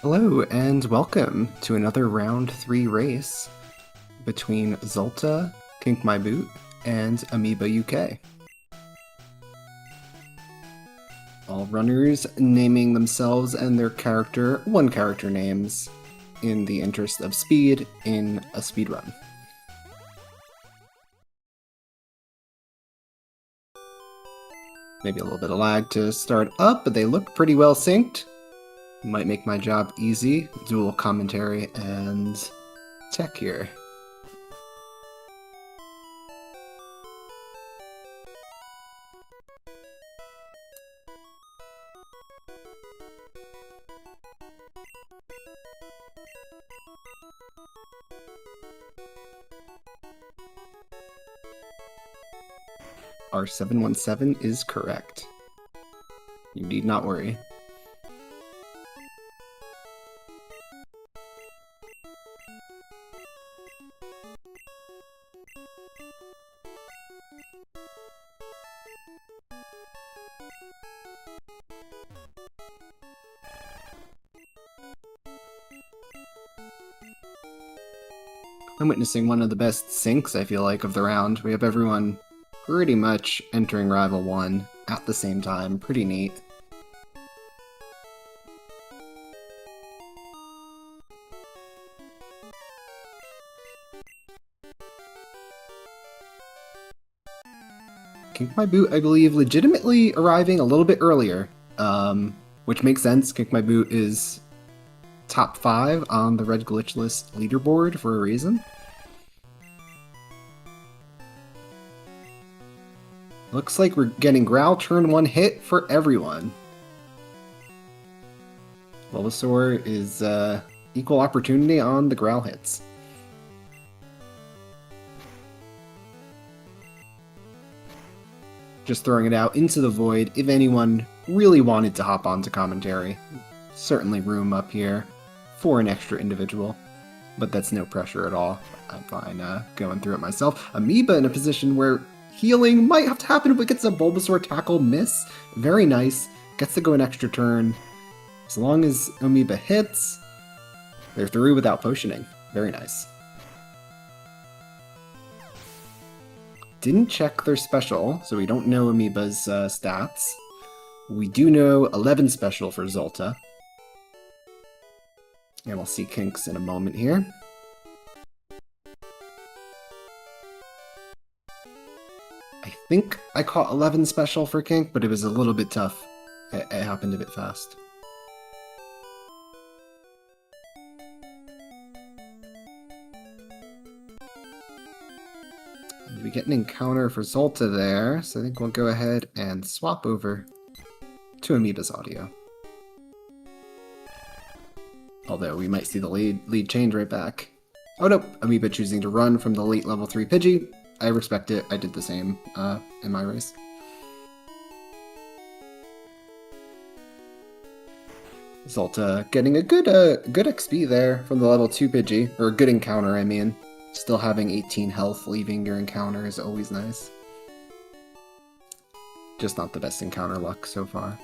Hello and welcome to another round 3 race between Zulta, KinkMyBoot, and AmoebaUK. All runners naming themselves and their character one character names in the interest of speed in a speed run. Maybe a little bit of lag to start up, but they look pretty well synced. Might make my job easy. Dual commentary and tech here. R717 is correct. You need not worry. I'm witnessing one of the best syncs, I feel like, of the round. We have everyone pretty much entering Rival 1 at the same time. Pretty neat. KinkMyBoot, I believe, legitimately arriving a little bit earlier, which makes sense. KinkMyBoot is top 5 on the Red Glitch List leaderboard for a reason. Looks like we're getting Growl turn 1 hit for everyone. Bulbasaur is equal opportunity on the Growl hits. Just throwing it out into the void if anyone really wanted to hop onto commentary. Certainly room up here for an extra individual, but that's no pressure at all. I'm fine going through it myself. Amoeba in a position where healing might have to happen if it gets a Bulbasaur tackle miss. Very nice. Gets to go an extra turn. As long as Amoeba hits, they're through without potioning. Very nice. Didn't check their special, so we don't know Amoeba's stats. We do know 11 special for Zulta. And we'll see Kinks in a moment here. I think I caught 11 special for Kink, but it was a little bit tough. It happened a bit fast. We get an encounter for Zulta there, so I think we'll go ahead and swap over to Amoeba's audio. Although we might see the lead change right back. Oh nope, Amoeba choosing to run from the late level 3 Pidgey. I respect it, I did the same in my race. Zulta getting a good XP there from the level 2 Pidgey, or a good encounter I mean. Still having 18 health leaving your encounter is always nice. Just not the best encounter luck so far.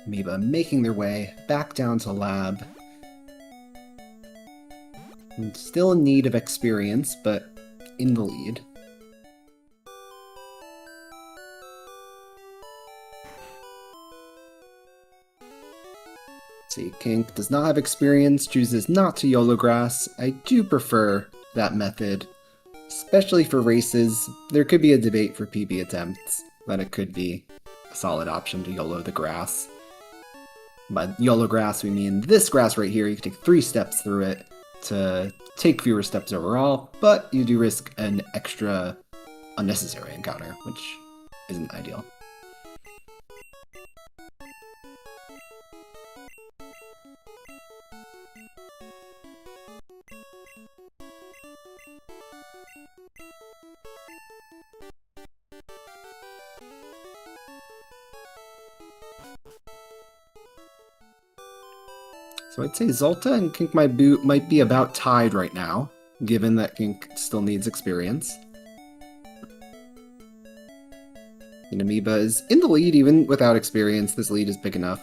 Amoeba making their way back down to lab. And still in need of experience, but in the lead. See, Kink does not have experience, chooses not to YOLO Grass. I do prefer that method, especially for races. There could be a debate for PB attempts, but it could be a solid option to YOLO the grass. By YOLO Grass, we mean this grass right here. You can take 3 steps through it to take fewer steps overall, but you do risk an extra unnecessary encounter, which isn't ideal. So I'd say Zulta and KinkMyBoot might be about tied right now, given that Kink still needs experience. And Amoeba is in the lead even without experience. This lead is big enough.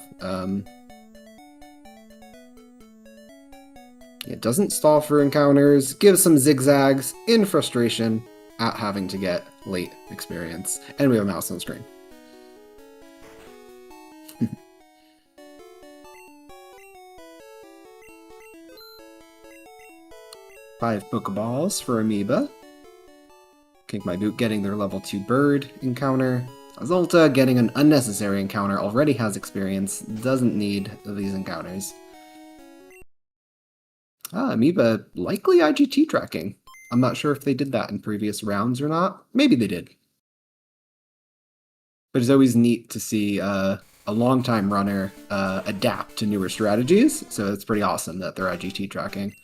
It doesn't stall for encounters, gives some zigzags in frustration at having to get late experience. And we have a mouse on the screen. 5 Pokeballs for Amoeba. KinkMyBoot getting their level 2 bird encounter. Zulta getting an unnecessary encounter, already has experience, doesn't need these encounters. Amoeba likely IGT tracking. I'm not sure if they did that in previous rounds or not. Maybe they did. But it's always neat to see a longtime runner adapt to newer strategies, so it's pretty awesome that they're IGT tracking.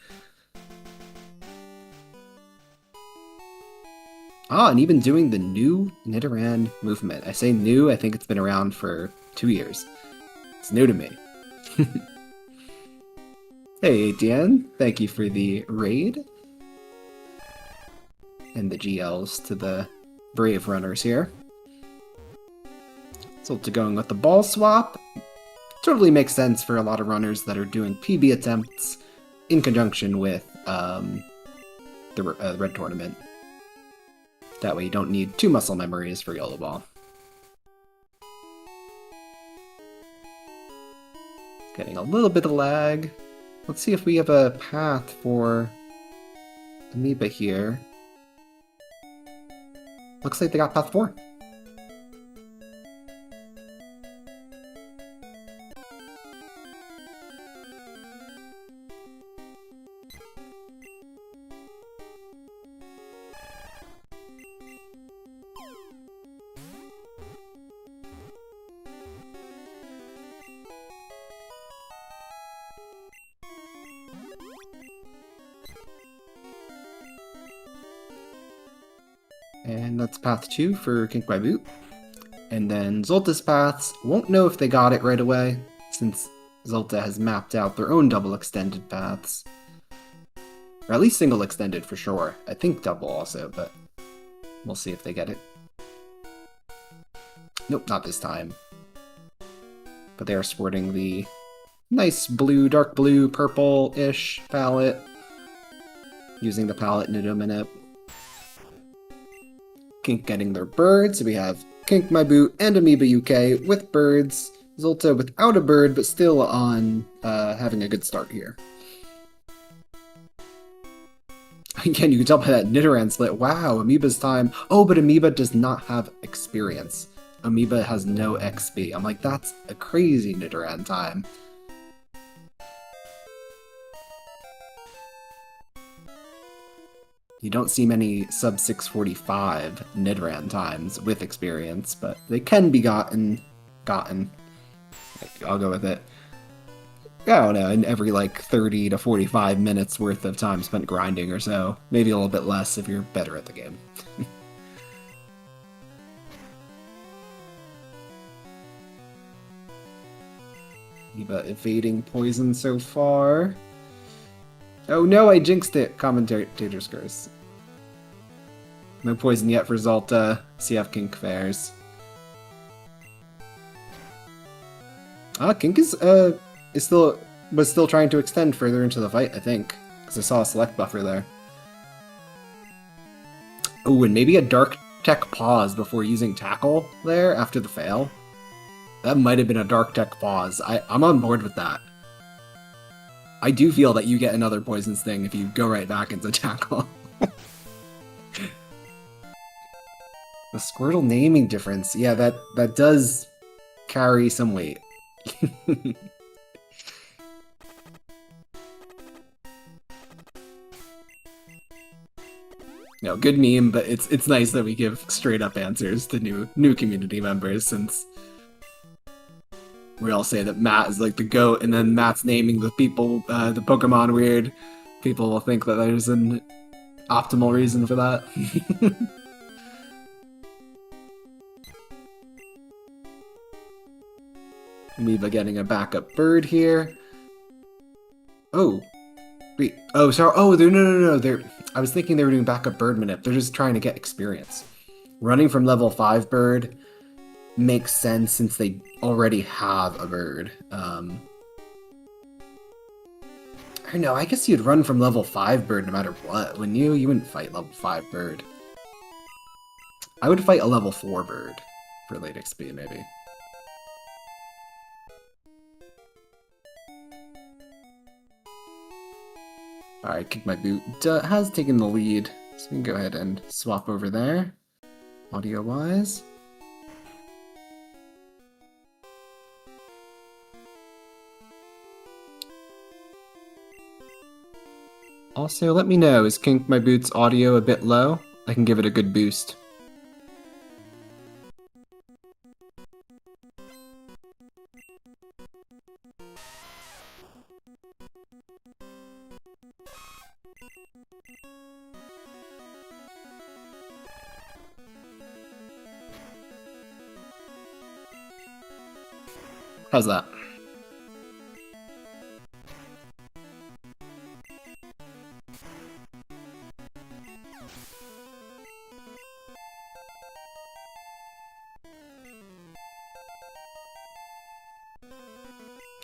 And even doing the new Nidoran movement. I say new, I think it's been around for 2 years. It's new to me. Hey, Etienne, thank you for the raid. And the GLs to the brave runners here. Zulta going with the ball swap. Totally makes sense for a lot of runners that are doing PB attempts in conjunction with the red tournament. That way you don't need 2 muscle memories for Yellow Ball. Getting a little bit of lag. Let's see if we have a path for Amoeba here. Looks like they got path 4. And that's path 2 for KinkMyBoot. And then Zulta's paths, won't know if they got it right away, since Zulta has mapped out their own double extended paths. Or at least single extended for sure. I think double also, but we'll see if they get it. Nope, not this time. But they are sporting the nice blue, dark blue, purple-ish palette. Using the palette in a minute. Kink getting their birds, so we have KinkMyBoot and AmoebaUK with birds. Zulta without a bird, but still on having a good start here. Again, you can tell by that Nidoran split. Wow, Amoeba's time. Oh, but Amoeba does not have experience. Amoeba has no XP. I'm like, that's a crazy Nidoran time. You don't see many sub 645 Nidoran times with experience, but they can be gotten. I'll go with it. I don't know, in every like 30 to 45 minutes worth of time spent grinding or so. Maybe a little bit less if you're better at the game. Amoeba evading poison so far. Oh no, I jinxed it! Commentator's curse. No poison yet for Zulta. CF Kink fares. Kink is still trying to extend further into the fight, I think. Because I saw a select buffer there. Oh, and maybe a Dark Tech pause before using Tackle there after the fail. That might have been a Dark Tech pause. I'm on board with that. I do feel that you get another Poison Sting if you go right back into Tackle. The Squirtle naming difference. Yeah, that does carry some weight. No, good meme, but it's nice that we give straight up answers to new community members, since we all say that Matt is like the GOAT, and then Matt's naming the people, the Pokemon weird. People will think that there's an optimal reason for that. Amoeba getting a backup bird here. Oh. Wait. Oh, sorry. Oh, no. I was thinking they were doing backup bird manip. They're just trying to get experience. Running from level 5 bird makes sense since they already have a bird. I don't know, I guess you'd run from level 5 bird no matter what, wouldn't you? You wouldn't fight level 5 bird. I would fight a level 4 bird for late XP, maybe. Alright, KinkMyBoot has taken the lead, so we can go ahead and swap over there, audio-wise. Also, let me know, is KinkMyBoot's audio a bit low? I can give it a good boost. How's that?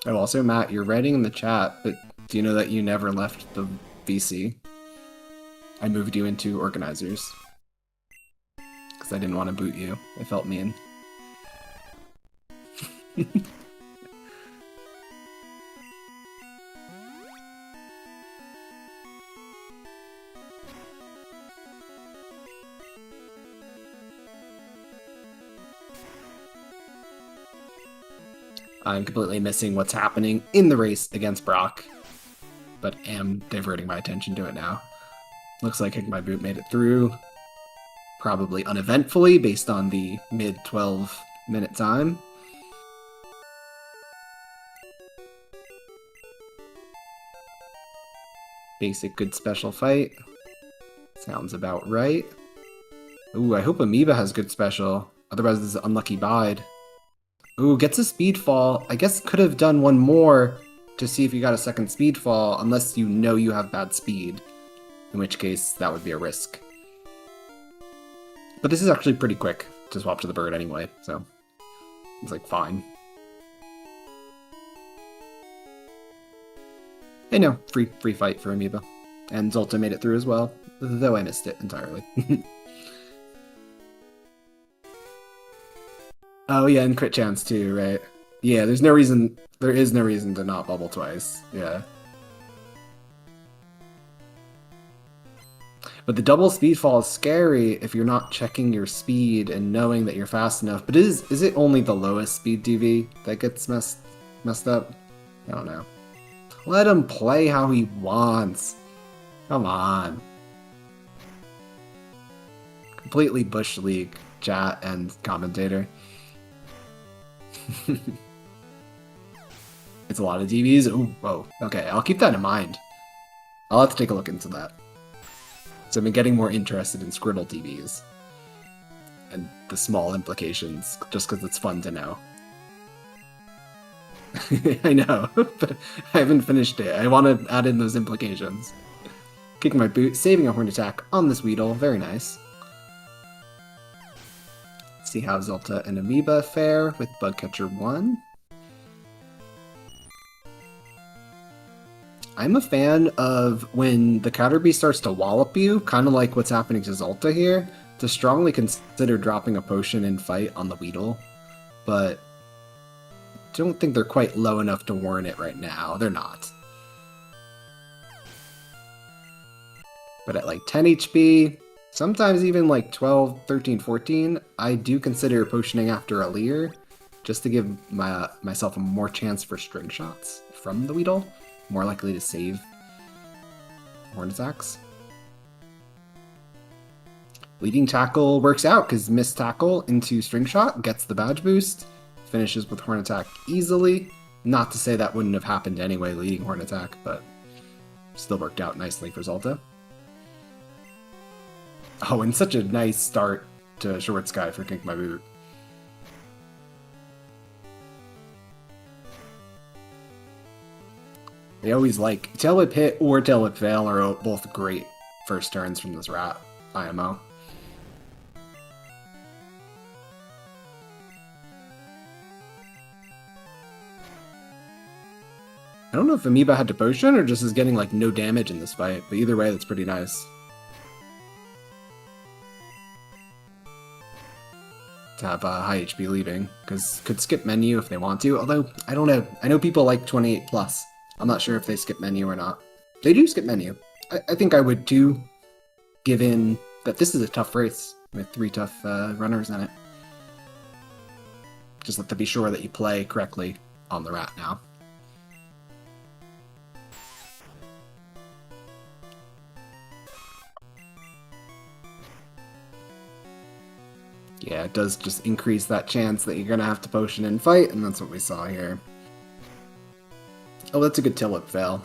Oh, also, Matt, you're writing in the chat, but do you know that you never left the VC? I moved you into organizers. Because I didn't want to boot you. I felt mean. I'm completely missing what's happening in the race against Brock, but am diverting my attention to it now. Looks like KinkMyBoot made it through, probably uneventfully based on the mid-12 minute time. Basic good special fight. Sounds about right. Ooh, I hope Amoeba has good special, otherwise this is unlucky bide. Ooh, gets a speed fall. I guess could have done one more to see if you got a second speed fall, unless you know you have bad speed, in which case that would be a risk. But this is actually pretty quick to swap to the bird anyway, so it's like fine. Hey no, free fight for Amoeba. And Zulta made it through as well, though I missed it entirely. Oh yeah, and crit chance too, right? Yeah, there is no reason to not bubble twice, yeah. But the double speed fall is scary if you're not checking your speed and knowing that you're fast enough. But is it only the lowest speed DV that gets messed up? I don't know. Let him play how he wants. Come on. Completely Bush League chat and commentator. It's a lot of DVs. Ooh, whoa. Okay, I'll keep that in mind. I'll have to take a look into that. So I've been getting more interested in Squirtle DVs. And the small implications, just because it's fun to know. I know, but I haven't finished it. I want to add in those implications. KinkMyBoot, saving a horn attack on this Weedle. Very nice. See how Zulta and Amoeba fare with Bugcatcher 1. I'm a fan of when the Caterpie starts to wallop you, kind of like what's happening to Zulta here, to strongly consider dropping a potion in fight on the Weedle, but I don't think they're quite low enough to warrant it right now. They're not. But at like 10 HP, sometimes even like 12, 13, 14, I do consider potioning after a Leer, just to give myself a more chance for string shots from the Weedle. More likely to save horn attacks. Leading tackle works out because missed tackle into string shot gets the badge boost, finishes with horn attack easily. Not to say that wouldn't have happened anyway, leading horn attack, but still worked out nicely for Zulta. Oh, and such a nice start to Short Sky for KinkMyBoot. They always like Tail Whip Hit or Tail Whip Fail are both great first turns from this rat IMO. I don't know if Amoeba had to potion or just is getting like no damage in this fight, but either way, that's pretty nice. To have high HP leaving, because could skip menu if they want to, although I don't know. I know people like 28 plus. I'm not sure if they skip menu or not. They do skip menu. I think I would too, given that this is a tough race with 3 tough runners in it. Just have to be sure that you play correctly on the rat now. Yeah, it does just increase that chance that you're going to have to potion and fight, and that's what we saw here. Oh, that's a good Tail Whip fail.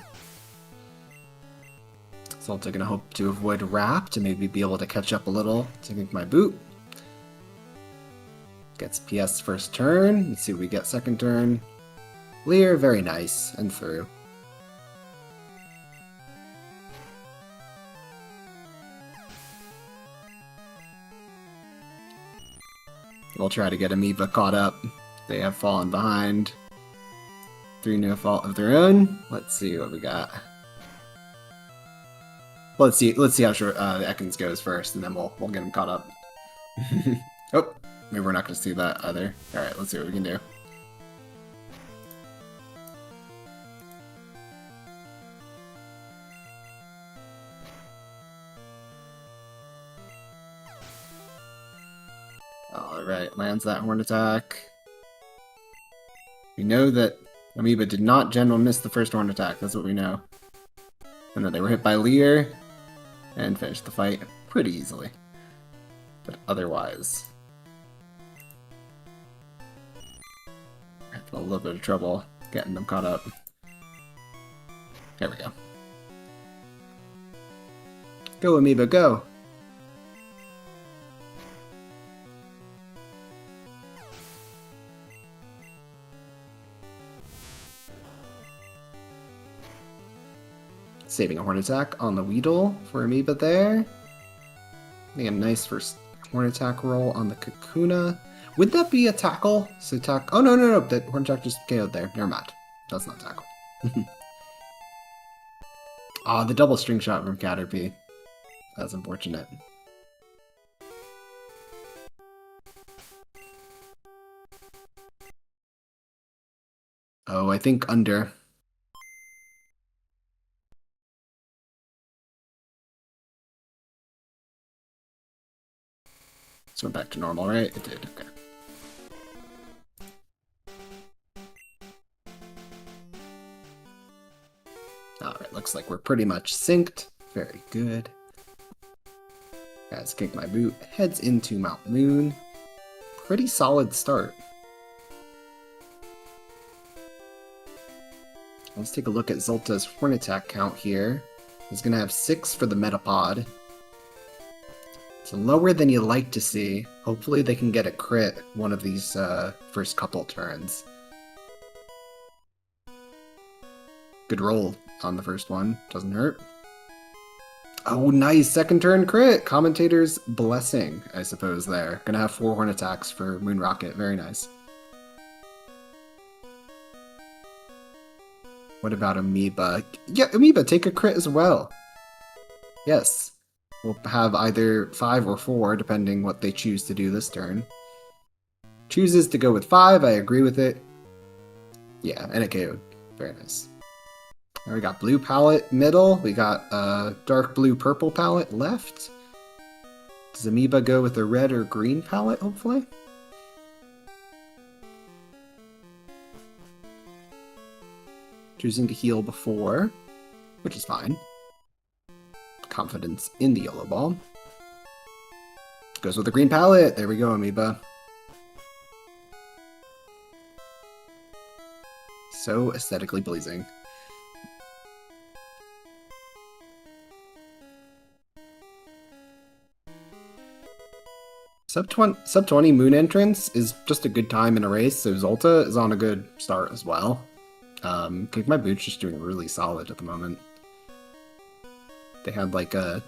Zulta gonna hope to avoid Wrap to maybe be able to catch up a little to KinkMyBoot. Gets PS first turn. Let's see what we get second turn. Leer, very nice, and through. We'll try to get Amoeba caught up. They have fallen behind. through no fault of their own. Let's see what we got. Let's see how short Ekans goes first, and then we'll get him caught up. Oh, maybe we're not going to see that either. All right, let's see what we can do. Alright, lands that horn attack. We know that Amoeba did not general miss the first horn attack, that's what we know. And then they were hit by Leer, and finished the fight pretty easily. But otherwise... I have a little bit of trouble getting them caught up. There we go. Go, Amoeba, go! Saving a horn attack on the Weedle for Amoeba there. Getting a nice first horn attack roll on the Kakuna. Would that be a tackle? So oh no, that horn attack just KO'd there. Never mind. That's not tackle. Ah, the double string shot from Caterpie. That's unfortunate. Oh, I think under. This went back to normal, right? It did, okay. Alright, looks like we're pretty much synced. Very good. As KinkMyBoot heads into Mount Moon. Pretty solid start. Let's take a look at Zulta's horn attack count here. He's going to have 6 for the Metapod. So lower than you like to see. Hopefully they can get a crit one of these first couple turns. Good roll on the first one. Doesn't hurt. Oh, nice. Second turn crit. Commentators' blessing, I suppose, there. Gonna have 4 horn attacks for Moon Rocket. Very nice. What about Amoeba? Yeah, Amoeba, take a crit as well. Yes. We'll have either 5 or 4, depending what they choose to do this turn. Chooses to go with 5, I agree with it. Yeah, and it KO'd. Very nice. Now we got blue palette middle, we got dark blue purple palette left. Does Amoeba go with a red or green palette, hopefully? Choosing to heal before, which is fine. Confidence in the yellow ball. Goes with the green palette. There we go, Amoeba. So aesthetically pleasing. Sub 20 moon entrance is just a good time in a race, so Zulta is on a good start as well. KinkMyBoot's just doing really solid at the moment. They had like a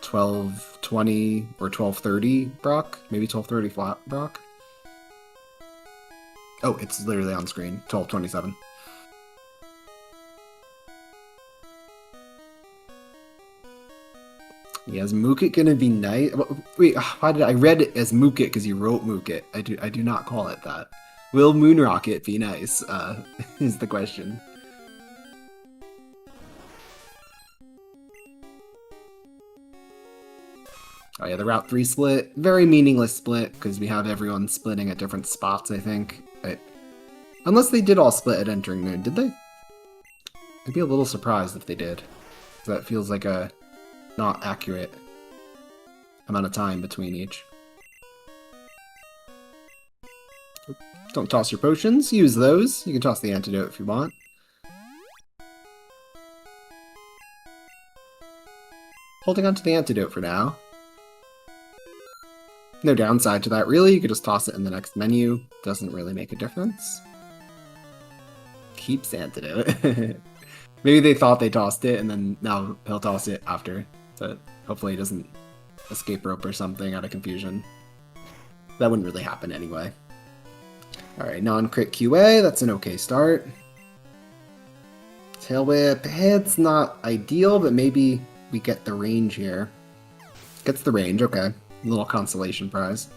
1220 or 1230 Brock, maybe 1230 flat Brock. Oh, it's literally on screen. 1227. Yeah, is Mookit gonna be nice? Wait, why did I read it as Mookit because you wrote Mookit? I do not call it that. Will Moon Rocket be nice? Is the question. Oh yeah, the Route 3 split. Very meaningless split, because we have everyone splitting at different spots, I think. Unless they did all split at Entering Moon, did they? I'd be a little surprised if they did. That feels like a not accurate amount of time between each. Don't toss your potions, use those. You can toss the antidote if you want. Holding on to the antidote for now. No downside to that, really. You could just toss it in the next menu. Doesn't really make a difference. Keeps antidote. Maybe they thought they tossed it, and then now he'll toss it after. But hopefully he doesn't escape rope or something out of confusion. That wouldn't really happen anyway. Alright, non-crit QA. That's an okay start. Tail Whip, it's not ideal, but maybe we get the range here. Gets the range, okay. A little consolation prize.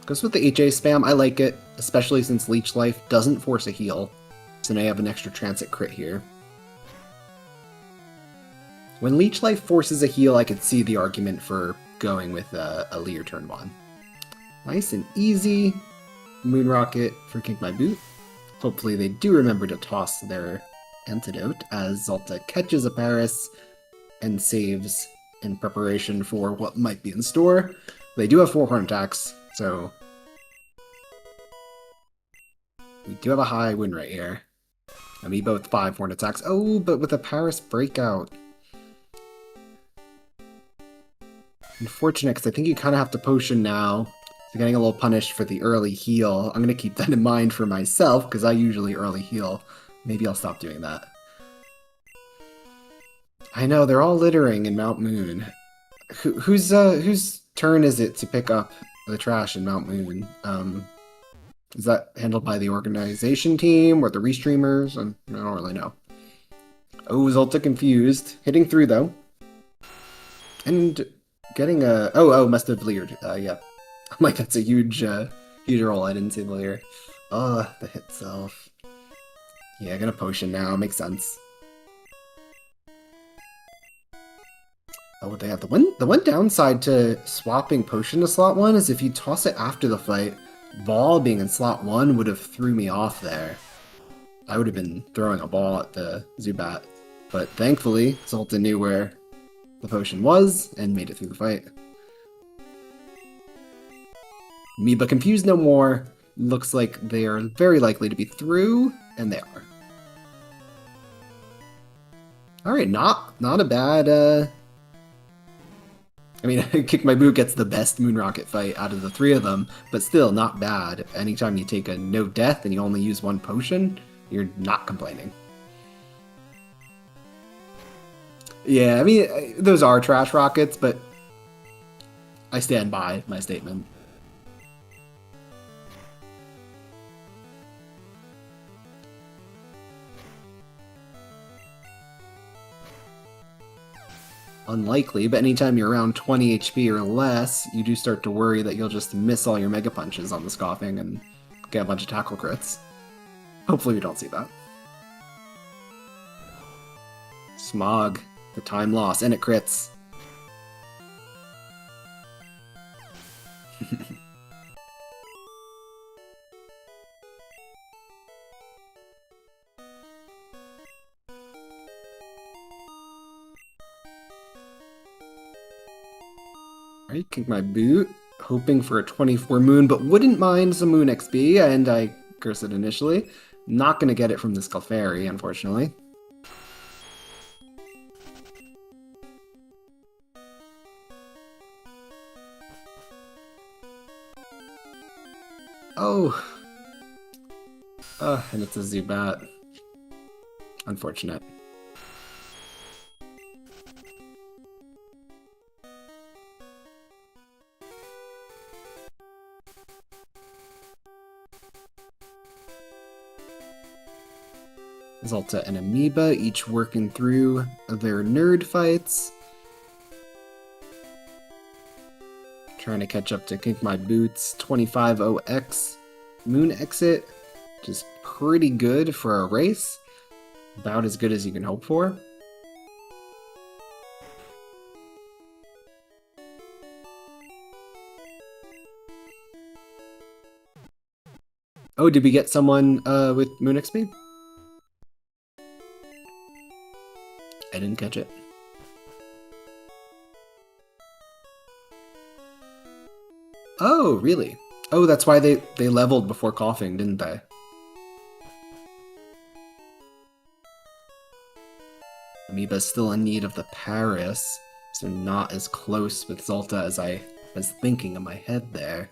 Goes with the HA spam, I like it, especially since Leech Life doesn't force a heal. So now you have an extra transit crit here. When Leech Life forces a heal, I could see the argument for going with a Leer turn 1. Nice and easy. Moon Rocket for KinkMyBoot. Hopefully they do remember to toss their antidote as Zulta catches a Paris and saves in preparation for what might be in store. They do have 4 horn attacks, so we do have a high win rate here. Amoeba with 5 horn attacks. Oh, but with a Paris breakout. Unfortunate, because I think you kind of have to potion now. So getting a little punished for the early heal. I'm going to keep that in mind for myself, because I usually early heal. Maybe I'll stop doing that. I know, they're all littering in Mount Moon. Whose turn is it to pick up the trash in Mount Moon? Is that handled by the organization team or the restreamers? I don't really know. Oh, Zulta confused. Hitting through, though. And getting a... Oh, must have leered. Yeah. I'm like, that's a huge roll. I didn't see the leer. Oh, the hit self. Yeah, gonna potion now. Makes sense. Oh, they have the one downside to swapping potion to slot 1 is if you toss it after the fight, ball being in slot 1 would have threw me off there. I would have been throwing a ball at the Zubat. But thankfully, Zulta knew where the potion was and made it through the fight. Amoeba confused no more. Looks like they are very likely to be through, and they are. Alright, not a bad... I mean, KinkMyBoot gets the best Moon Rocket fight out of the 3 of them, but still not bad. Anytime you take a no death and you only use 1 potion, you're not complaining. Yeah, I mean, those are trash rockets, but I stand by my statement. Unlikely, but anytime you're around 20 HP or less, you do start to worry that you'll just miss all your Mega Punches on the Scoffing and get a bunch of tackle crits. Hopefully we don't see that. Smog, the time loss, and it crits. Alright, KinkMyBoot, hoping for a 24 moon, but wouldn't mind some moon XP, and I cursed it initially. Not gonna get it from the Skelfairy, unfortunately. Oh! And it's a Zubat. Unfortunate. Zulta and Amoeba, each working through their nerd fights. Trying to catch up to KinkMyBoot's 25-0X Moon Exit, which is pretty good for a race. About as good as you can hope for. Oh, did we get someone with Moon XP? I didn't catch it. Oh, really? Oh, that's why they leveled before coughing, didn't they? Amoeba's still in need of the Paris, so not as close with Zulta as I was thinking in my head there.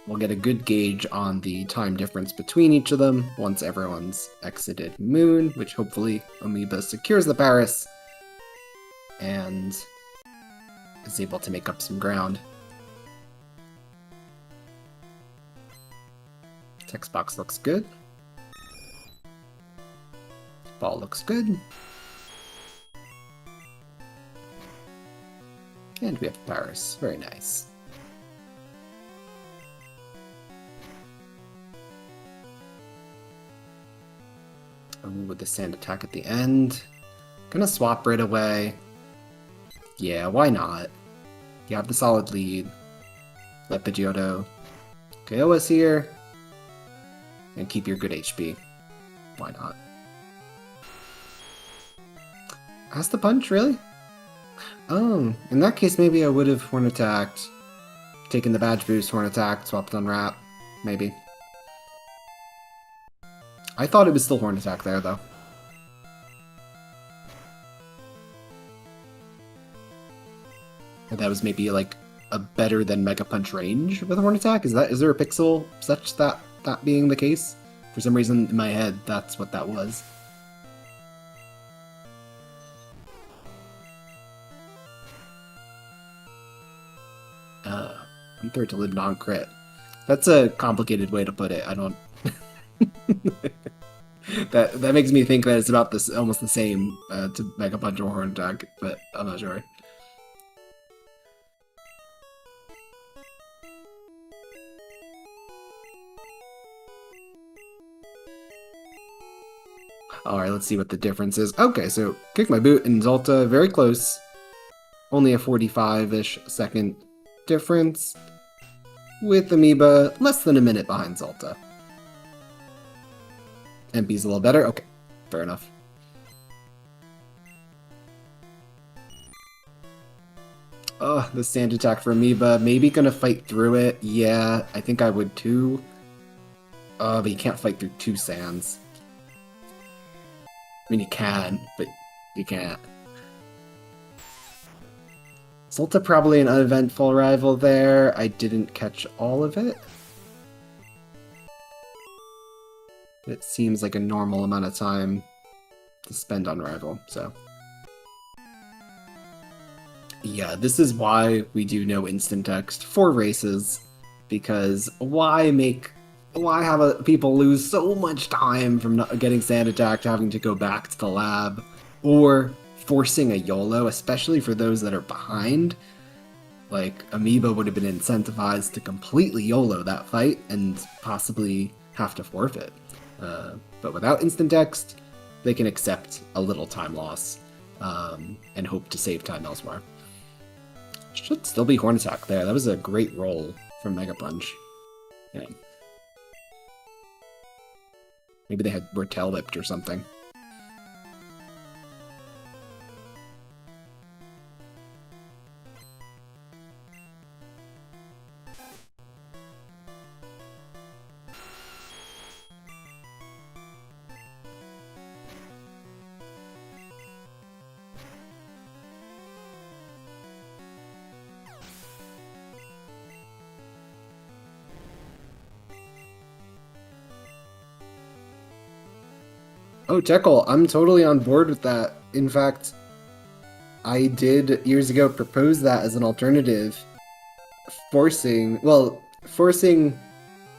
We'll get a good gauge on the time difference between each of them once everyone's exited Moon, which hopefully Amoeba secures the Paris and is able to make up some ground. Text box looks good. Ball looks good. And we have Paris. Very nice. Oh, with the sand attack at the end. Gonna swap right away. Yeah, why not? You have the solid lead. Let Pidgeotto KO us here. And keep your good HP. Why not? Has the punch, really? Oh, in that case maybe I would have Horn Attacked. Taken the badge boost, Horn Attack, swapped on Wrap. Maybe. I thought it was still Horn Attack there, though. And that was maybe like a better than Mega Punch range with Horn Attack? Is there a pixel such that being the case? For some reason in my head, that's what that was. I'm third to live non-crit. That's a complicated way to put it. I don't... that makes me think that it's about this almost the same to Mega Punch or Horn Attack, but I'm not sure. Alright, let's see what the difference is. Okay, so KinkMyBoot and Zulta, very close. Only a 45-ish second difference. With Amoeba, less than a minute behind Zulta. MP's a little better? Okay, fair enough. Oh, the sand attack for Amoeba. Maybe gonna fight through it. Yeah, I think I would too. But you can't fight through two sands. I mean, you can, but you can't. Zulta probably an uneventful rival there. I didn't catch all of it. It seems like a normal amount of time to spend on rival, so. Yeah, this is why we do no instant text for races, because why have people lose so much time from not getting sand attacked, having to go back to the lab, or forcing a YOLO, especially for those that are behind. Like, Amoeba would have been incentivized to completely YOLO that fight and possibly have to forfeit. But without instant text, they can accept a little time loss and hope to save time elsewhere. Should still be Horn Attack there. That was a great roll from Mega Punch. Yeah. Maybe they were tail-whipped or something. Oh, Jekyll, I'm totally on board with that. In fact, I did years ago propose that as an alternative, forcing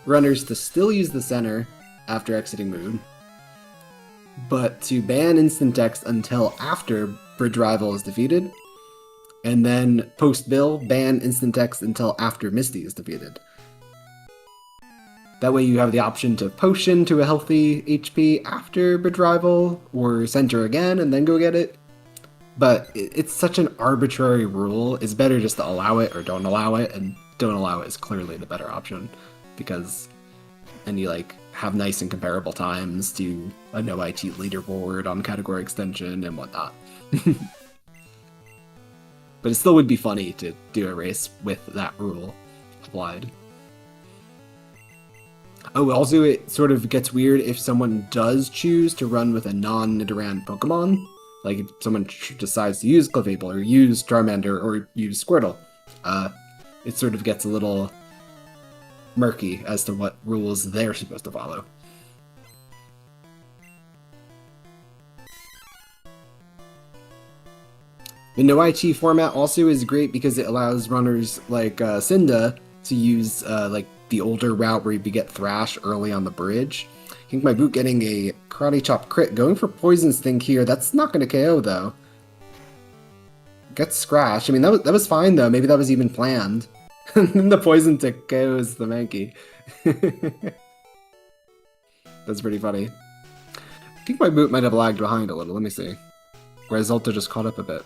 runners to still use the center after exiting Moon, but to ban instant text until after Bridge Rival is defeated, and then post-Bill, ban instant text until after Misty is defeated. That way you have the option to potion to a healthy HP after Bridge Rival, or center again and then go get it. But it's such an arbitrary rule, it's better just to allow it or don't allow it, and don't allow it is clearly the better option, because then you have nice and comparable times to a no-IT leaderboard on category extension and whatnot. But it still would be funny to do a race with that rule applied. Oh, also it sort of gets weird if someone does choose to run with a non-Nidoran Pokemon. Like if someone decides to use Clefable or use Charmander or use Squirtle. It sort of gets a little murky as to what rules they're supposed to follow. The no-IT format also is great because it allows runners like Cinda to use the older route where you get Thrash early on the bridge. KinkMyBoot getting a Karate Chop crit, going for Poison Sting here. That's not going to KO though. Gets Scratch. I mean, that was fine though. Maybe that was even planned. The Poison Tick KOs the Mankey. That's pretty funny. I think my boot might have lagged behind a little. Let me see. Whereas Zulta just caught up a bit.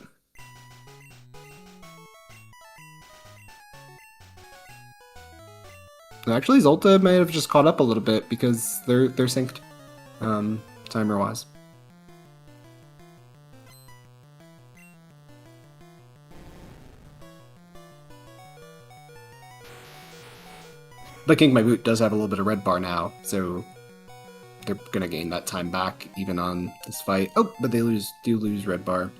Actually, Zulta may have just caught up a little bit because they're synced, timer-wise. But KinkMyBoot does have a little bit of red bar now, so they're gonna gain that time back even on this fight. Oh, but they do lose red bar.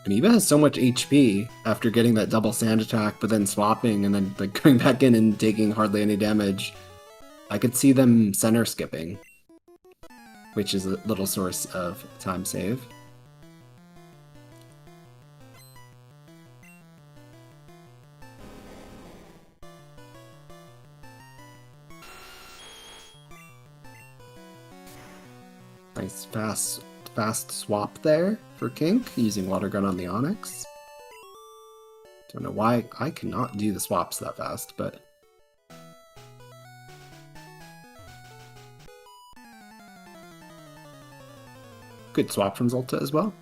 Amoeba has so much HP after getting that double sand attack, but then swapping and then like going back in and taking hardly any damage. I could see them center skipping, which is a little source of time save. Nice fast swap there for Kink, using Water Gun on the Onyx. Don't know why I cannot do the swaps that fast, but... Good swap from Zulta as well.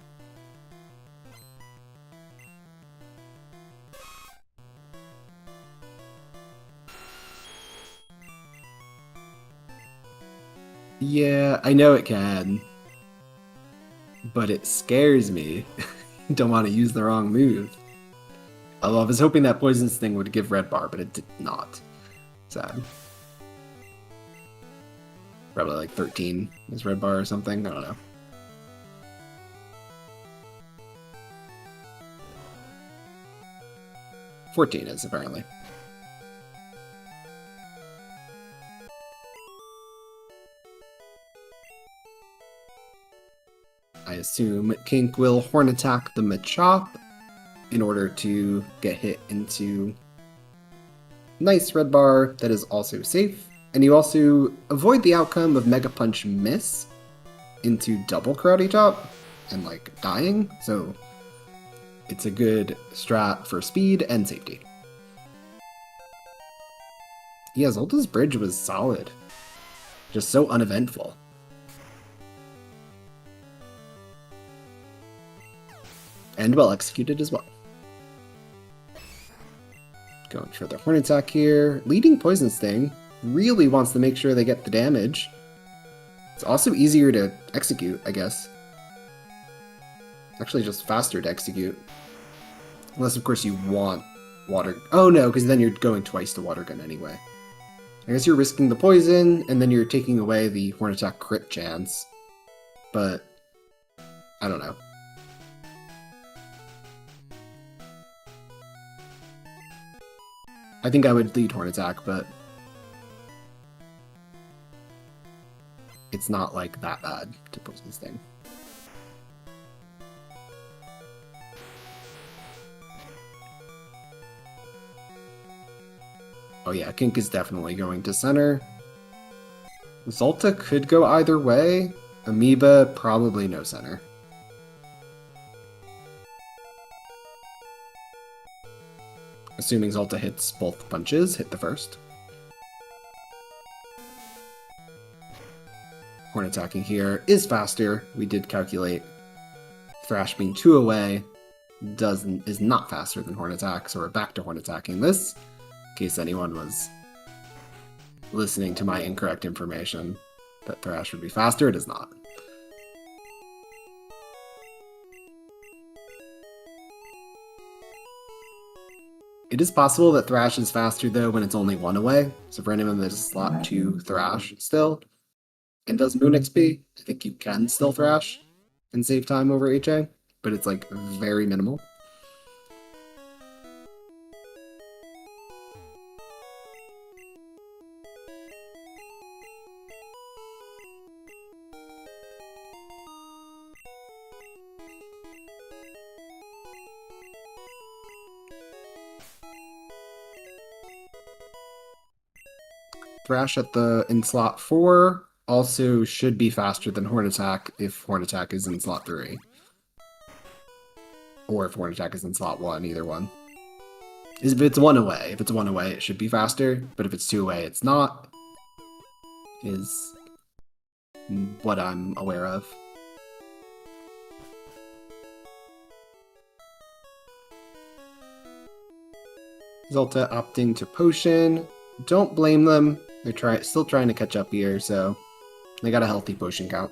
Yeah, I know it can. But it scares me. Don't want to use the wrong move. Although I was hoping that Poison Sting would give red bar, but it did not. Sad. Probably like 13 is red bar or something, I don't know. $14 is apparently. I assume Kink will Horn Attack the Machop in order to get hit into nice red bar that is also safe. And you also avoid the outcome of Mega Punch miss into double Karate Chop and like dying. So it's a good strat for speed and safety. Yeah, Zulta's bridge was solid. Just so uneventful. And well executed as well. Going for the Horn Attack here. Leading Poison Sting really wants to make sure they get the damage. It's also easier to execute, I guess. Actually just faster to execute. Unless, of course, you want Water... Oh, no, because then you're going twice to Water Gun anyway. I guess you're risking the poison, and then you're taking away the Horn Attack crit chance. But, I don't know. I think I would lead Horn Attack, but it's not like that bad to Poison Sting. Oh yeah, Kink is definitely going to center. Zulta could go either way. Amoeba, probably no center. Assuming Zulta hits both punches, hit the first. Horn attacking here is faster. We did calculate Thrash being 2 away is not faster than Horn Attack, so we're back to Horn attacking this. In case anyone was listening to my incorrect information that Thrash would be faster, it is not. It is possible that Thrash is faster though when it's only 1 away, so for anyone that is slot 2 Thrash still, and does Moon XP, I think you can still Thrash and save time over HA, but it's like very minimal. Thrash in slot 4 also should be faster than Horn Attack if Horn Attack is in slot 3. Or if Horn Attack is in slot 1, either one. If it's one away. If it's one away, it should be faster, but if it's two away, it's not. Is what I'm aware of. Zulta opting to potion. Don't blame them. They're still trying to catch up here, so they got a healthy potion count.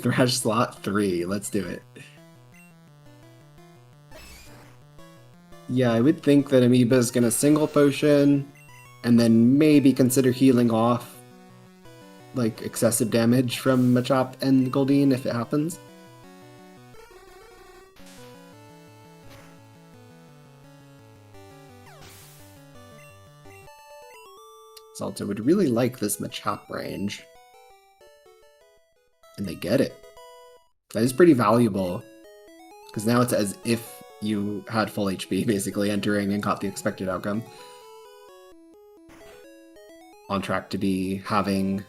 Thrash slot 3. Let's do it. Yeah, I would think that Amoeba is going to single potion and then maybe consider healing off like excessive damage from Machop and Goldeen if it happens. Zulta would really like this Machop range. And they get it. That is pretty valuable. Because now it's as if you had full HP, basically, entering and got the expected outcome. On track to be having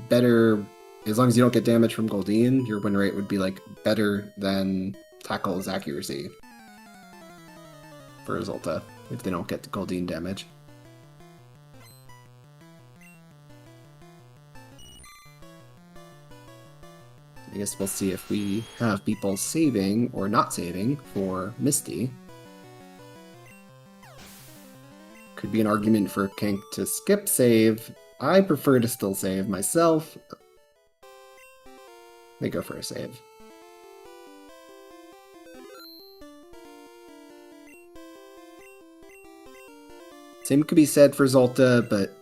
better... As long as you don't get damage from Goldeen, your win rate would be, like, better than Tackle's accuracy for Zulta, if they don't get the Goldeen damage. I guess we'll see if we have people saving or not saving for Misty. Could be an argument for Kink to skip save. I prefer to still save myself. They go for a save. Same could be said for Zulta, but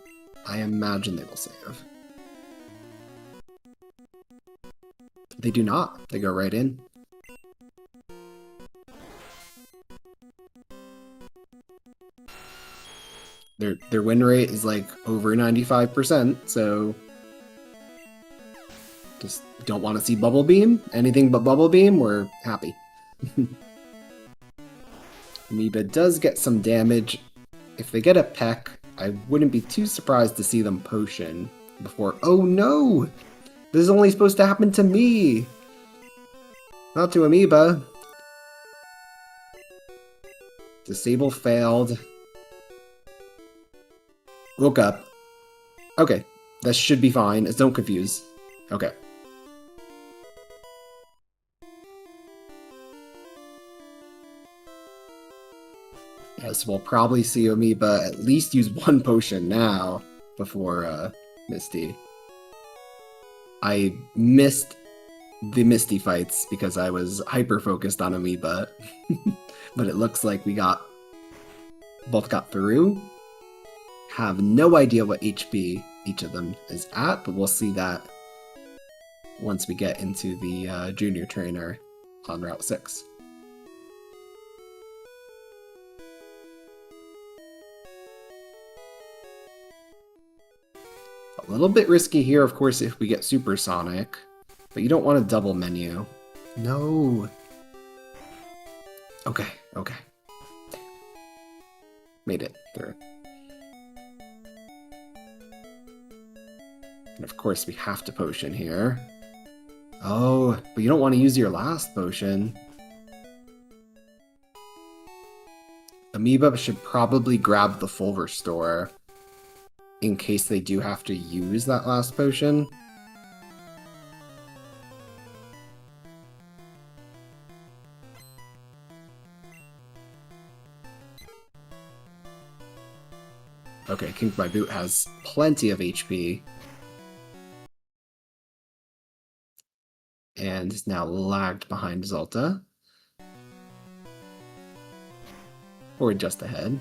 I imagine they will save. They do not. They go right in. Their win rate is like over 95%, so just don't want to see Bubble Beam. Anything but Bubble Beam, we're happy. Amoeba does get some damage. If they get a peck, I wouldn't be too surprised to see them potion before... Oh no! This is only supposed to happen to me! Not to Amoeba. Disable failed. Woke up. Okay. That should be fine. Don't confuse. Okay. Yes, we'll probably see Amoeba at least use one potion now before Misty. I missed the Misty fights because I was hyper-focused on Amoeba. But it looks like we both got through. Have no idea what HP each of them is at, but we'll see that once we get into the junior trainer on Route 6. A little bit risky here, of course, if we get Supersonic, but you don't want a double menu. No. Okay, okay. Made it through. And of course, we have to potion here. Oh, but you don't want to use your last potion. Amoeba should probably grab the full restore in case they do have to use that last potion. Okay, KinkMyBoot has plenty of HP. And is now lagged behind Zulta. Or just ahead.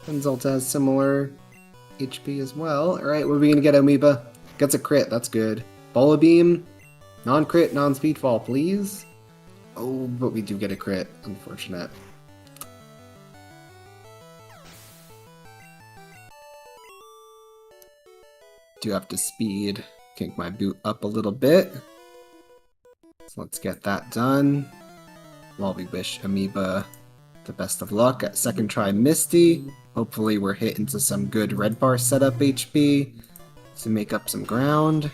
And Zulta has similar HP as well. Alright, what are we gonna get, Amoeba? Gets a crit, that's good. Bola Beam, non-crit, non-speedfall, please. Oh, but we do get a crit. Unfortunate. Do have to speed KinkMyBoot up a little bit. So let's get that done. While we wish Amoeba the best of luck at second try Misty. Hopefully we're hitting to some good red bar setup HP to make up some ground.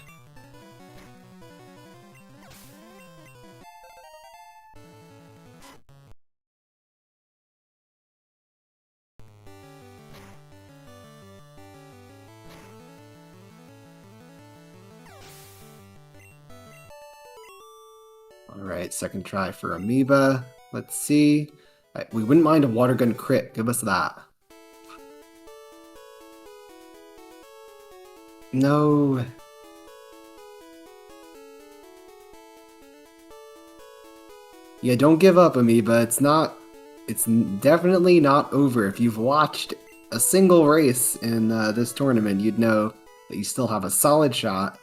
Alright, second try for Amoeba. Let's see. We wouldn't mind a water gun crit. Give us that. No. Yeah, don't give up, Amoeba. It's definitely not over. If you've watched a single race in this tournament, you'd know that you still have a solid shot.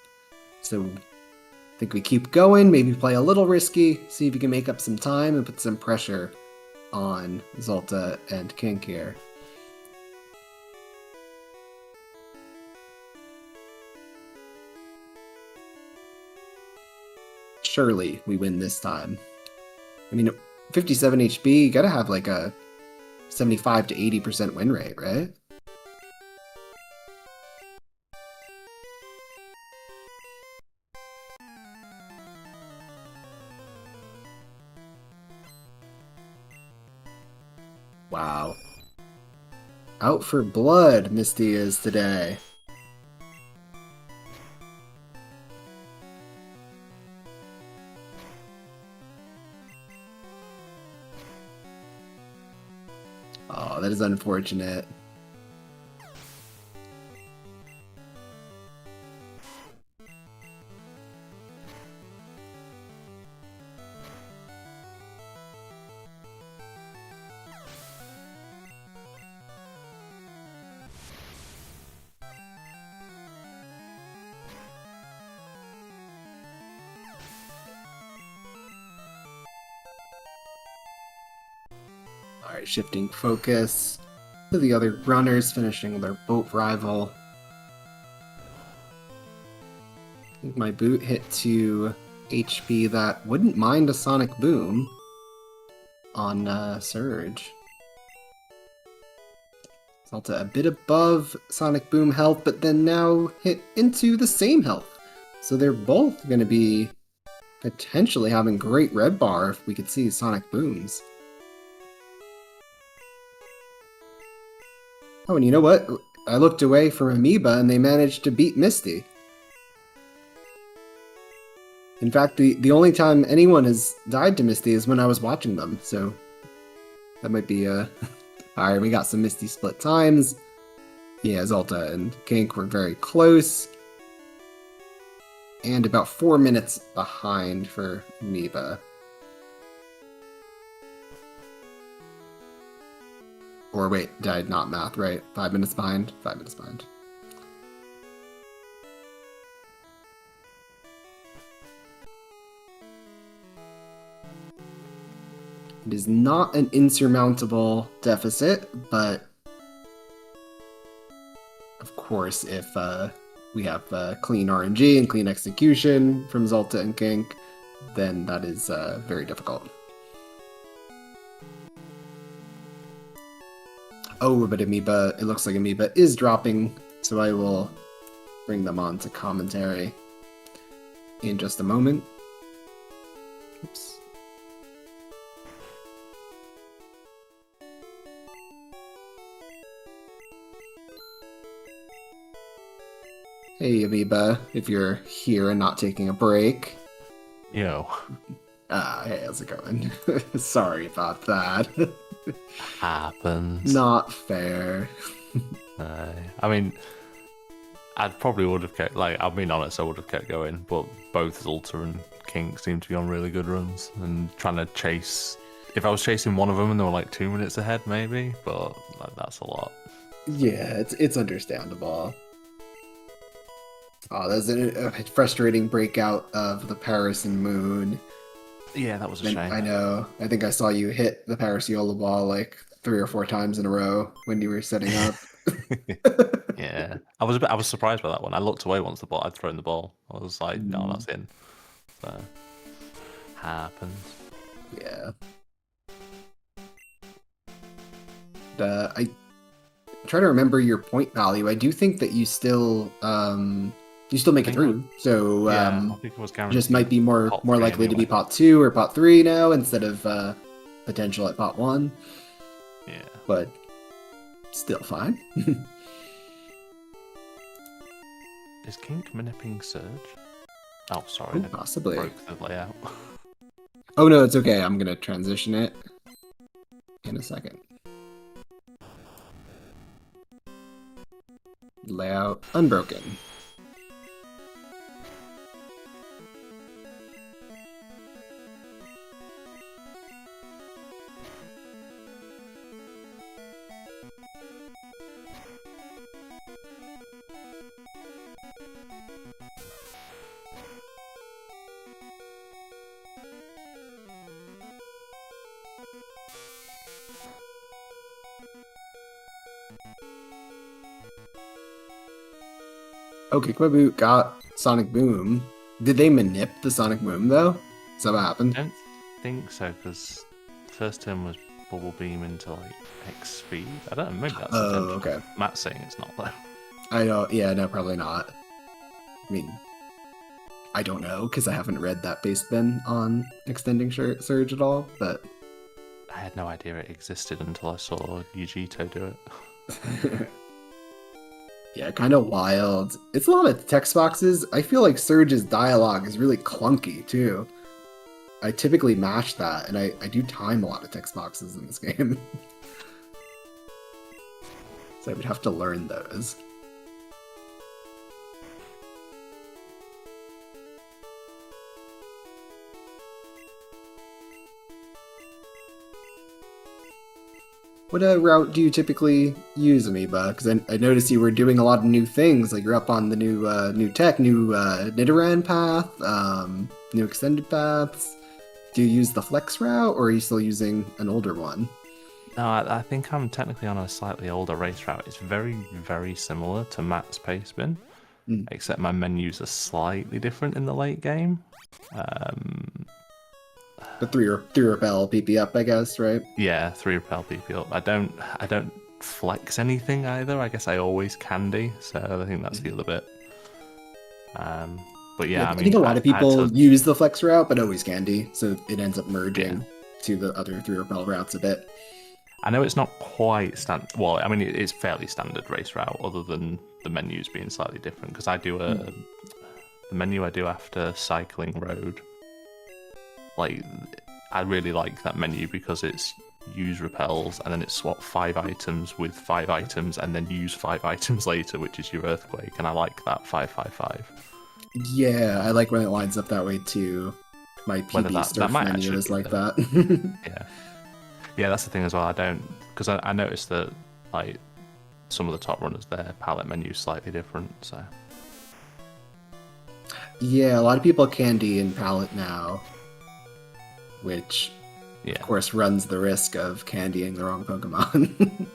So I think we keep going, maybe play a little risky, see if we can make up some time and put some pressure on Zulta and Kink here. Surely we win this time. I mean, 57 HP, you gotta have like a 75 to 80% win rate, right? Wow. Out for blood, Misty is today. Oh, that is unfortunate. Alright, shifting focus to the other runners, finishing their boat rival. I think my boot hit to HP that wouldn't mind a Sonic Boom on Surge. Zulta a bit above Sonic Boom health, but then now hit into the same health. So they're both going to be potentially having great red bar if we could see Sonic Booms. Oh, and you know what? I looked away from Amoeba and they managed to beat Misty. In fact, the only time anyone has died to Misty is when I was watching them, so that might be Alright, we got some Misty split times. Yeah, Zulta and Kink were very close. And about 4 minutes behind for Amoeba. Or wait, did not math right? 5 minutes behind? 5 minutes behind. It is not an insurmountable deficit, but of course if we have clean RNG and clean execution from Zulta and Kink, then that is very difficult. Oh, but Amoeba, it looks like Amoeba is dropping, so I will bring them on to commentary in just a moment. Oops. Hey, Amoeba, if you're here and not taking a break. Yo. Hey, how's it going? Sorry about that. Happens. Not fair. I mean, I probably would have kept, like, I'll be honest, I would have kept going, but both Zulta and Kink seem to be on really good runs and trying to chase. If I was chasing one of them and they were like 2 minutes ahead, maybe, but like, that's a lot. Yeah, it's understandable. Oh, that's a frustrating breakout of the Paris and Moon. Yeah, that was a shame. I know. I think I saw you hit the Paris Yola ball like 3 or 4 times in a row when you were setting up. Yeah, I was surprised by that one. I looked away once I'd thrown the ball. I was like, no, that's in. So happens. Yeah. I try to remember your point value. I do think that you still make it through. So I think it was guaranteed. just might be more pot likely to be anyway. pot 2 or pot 3 now instead of potential at pot 1. Yeah. But still fine. Is Kink manipulating Surge? Oh, sorry. Ooh, possibly. I broke the layout. Oh no, it's okay. I'm gonna transition it in a second. Layout unbroken. Oh, KinkMyBoot got Sonic Boom. Did they manip the Sonic Boom though? Is that what happened? I don't think so, because first turn was Bubble Beam into like X speed. I don't know, maybe that's intentional. Okay. Matt's saying it's not though. I don't. Yeah, no, probably not. I mean, I don't know because I haven't read that base bin on extending Surge at all. But I had no idea it existed until I saw Yujito do it. yeah, kind of wild. It's a lot of text boxes. I feel like Surge's dialogue is really clunky too. I typically mash that, and I do time a lot of text boxes in this game. So I would have to learn those. What route do you typically use, Amoeba? Because I noticed you were doing a lot of new things. Like you're up on the new tech, new Nidoran path, new extended paths. Do you use the flex route, or are you still using an older one? No, I think I'm technically on a slightly older race route. It's very, very similar to Matt's pace bin, except my menus are slightly different in the late game. The three repel PP up, I guess, right? Yeah, 3 repel PP up. I don't flex anything either. I guess I always candy, so I think that's the other bit. But yeah, I mean, think a lot of people use the flex route, but always candy, so it ends up merging to the other 3 repel routes a bit. I know it's not quite standard. Well, I mean, it's fairly standard race route, other than the menus being slightly different. Because I do the menu I do after cycling road. Like, I really like that menu because it's use repels and then it's swap 5 items with 5 items and then use 5 items later, which is your earthquake, and I like that 5-5-5. Yeah, I like when it lines up that way too. My PB Sturf menu is like that. Yeah, that's the thing as well. I don't, because I noticed that like some of the top runners, their palette menu is slightly different. So yeah, a lot of people candy in palette now, which of course runs the risk of candying the wrong Pokemon.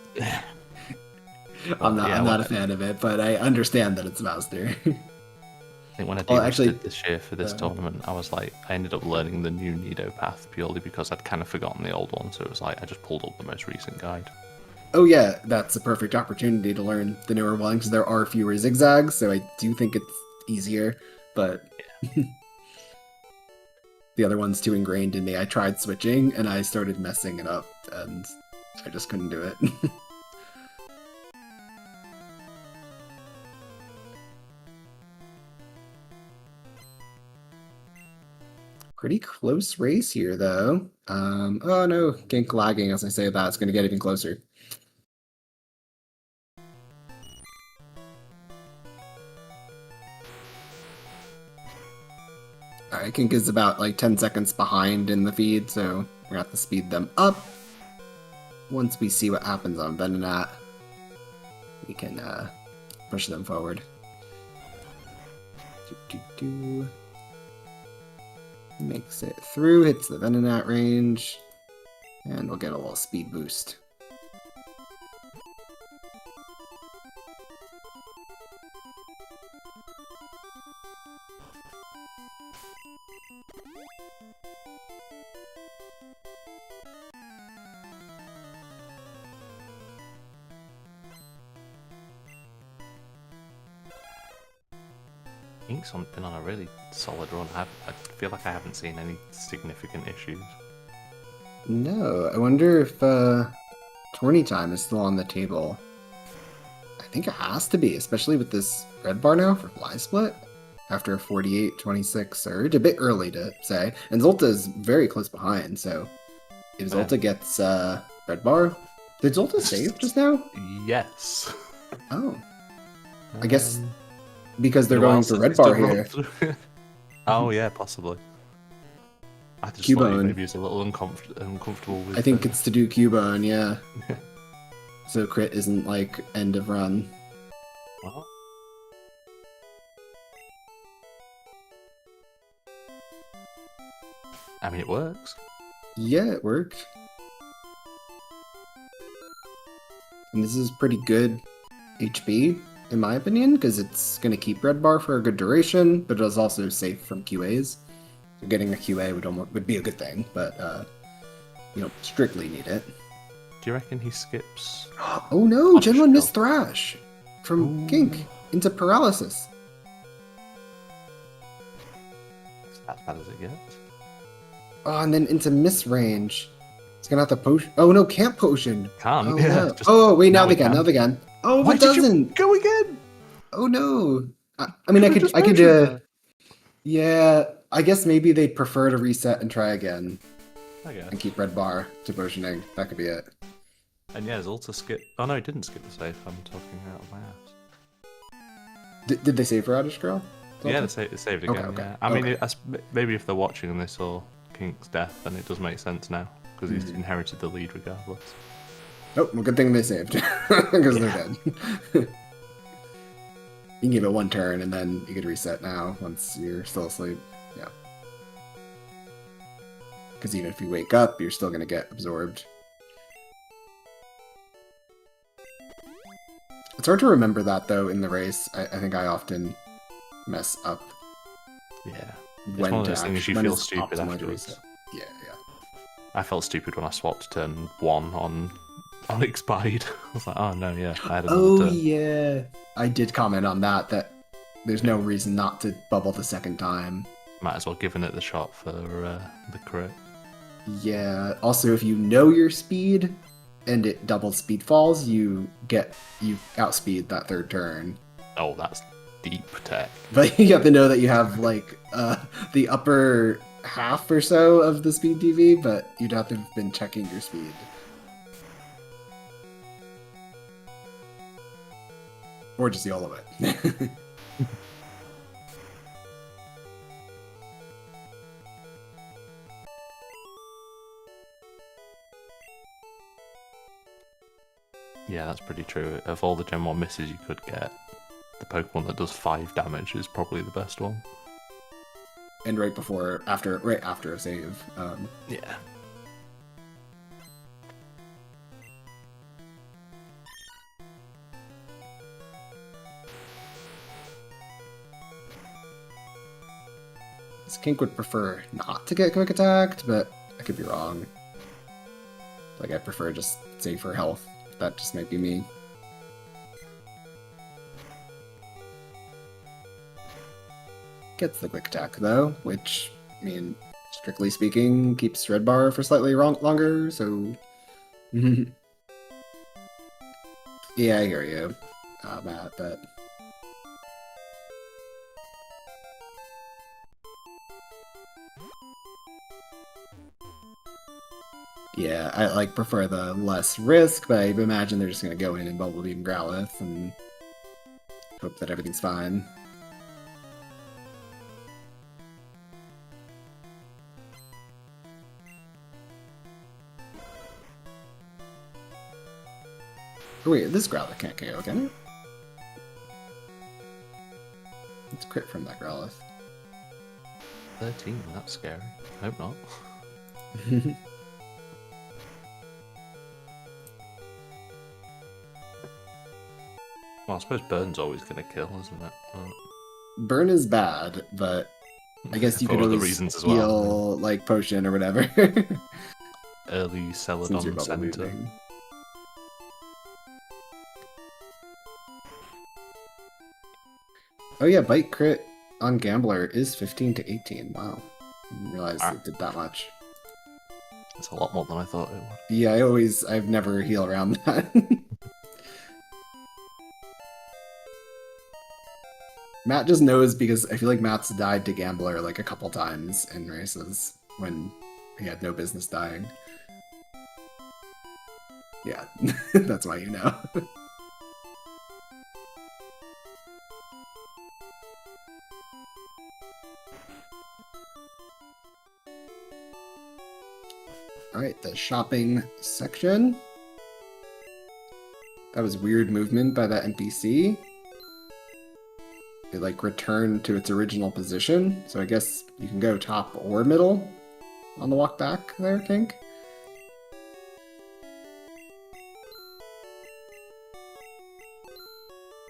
I'm not a fan of it, but I understand that it's Master. I think when I did this year for this tournament, I ended up learning the new Nido path purely because I'd kind of forgotten the old one, so it was like I just pulled up the most recent guide. Oh yeah, that's a perfect opportunity to learn the newer one because there are fewer zigzags, so I do think it's easier, but the other one's too ingrained in me. I tried switching and I started messing it up, and I just couldn't do it. Pretty close race here, though. Oh no, Kink lagging as I say that. It's going to get even closer. Alright, Kink is about like 10 seconds behind in the feed, so we're going to have to speed them up. Once we see what happens on Venonat, we can push them forward. Makes it through, hits the Venonat range, and we'll get a little speed boost. Ink's been on a really solid run. I feel like I haven't seen any significant issues. No, I wonder if tourney time is still on the table. I think it has to be, especially with this red bar now for fly split. After a 48-26 surge, a bit early to say. And Zulta is very close behind, so if Zulta gets red bar... Did Zulta save just now? Yes. Oh. I guess because they're going for since red he's bar done here. Oh yeah, possibly. I just thought he maybe was a little uncomfortable with... I think it's to do Cubone, yeah. So crit isn't like end of run. Well... I mean, it works. Yeah, it worked. And this is pretty good HP, in my opinion, because it's going to keep red bar for a good duration, but it's also safe from QAs. So getting a QA would be a good thing, but you don't strictly need it. Do you reckon he skips? Oh no, Gen 1 missed Thrash from Kink into Paralysis. As bad as it gets. Oh, and then into Miss Range. It's gonna have to potion. Oh no, can't potion. Can't. Oh, Yeah. no. Oh wait, now they can. can. Now they can. Oh, Why it doesn't. Go again. Oh no. I mean, I could. Yeah, I guess maybe they'd prefer to reset and try again. I guess. And keep red bar to potioning. That could be it. And yeah, Zulta skip. Oh no, he didn't skip the save. I'm talking out of my ass. Did they save for Oddish Girl? Yeah, they saved again. Okay. Yeah. I mean, maybe if they're watching and they saw Kink's death, then it does make sense now because he's inherited the lead regardless. Oh, well, good thing they saved because they're dead. You can give it one turn and then you could reset now once you're still asleep. Yeah. Because even if you wake up, you're still going to get absorbed. It's hard to remember that, though, in the race. I think I often mess up. Yeah. It's When one of those things you feel stupid afterwards. Yeah. I felt stupid when I swapped turn 1 on expired. I was like, oh no, yeah, I had another turn. Yeah. I did comment on that there's no reason not to bubble the second time. Might as well given it the shot for the crit. Yeah. Also, if you know your speed and it double speed falls, you outspeed that third turn. Oh, that's deep tech. But you have to know that you have like the upper half or so of the speed TV, but you'd have to have been checking your speed. Or just YOLO it. Yeah, that's pretty true. Of all the Gen 1 misses you could get, the Pokemon that does 5 damage is probably the best one. And right after a save. Yeah. Kink would prefer not to get quick attacked, but I could be wrong. Like, I prefer just safer health. That just might be me. Gets the quick attack, though, which, I mean, strictly speaking, keeps red bar for slightly longer, so... Yeah, I hear you, Matt, but... Yeah, I prefer the less risk, but I imagine they're just gonna go in and Bubble Beam Growlithe and hope that everything's fine. Oh wait, this Growlithe can't KO, can it? It's crit from that Growlithe. 13, that's scary. Hope not. Well, I suppose Burn's always going to kill, isn't it? Burn is bad, but I guess you could always heal, like, potion or whatever. Early Celadon Center. Oh yeah, Bite crit on Gambler is 15 to 18. Wow. I didn't realize Ah. it did that much. It's a lot more than I thought it would. Yeah, I've never heal around that. Matt just knows because I feel like Matt's died to Gambler like a couple times in races when he had no business dying. Yeah, that's why you know. Alright, the shopping section. That was weird movement by that NPC. It like returned to its original position, so I guess you can go top or middle on the walk back there, Kink.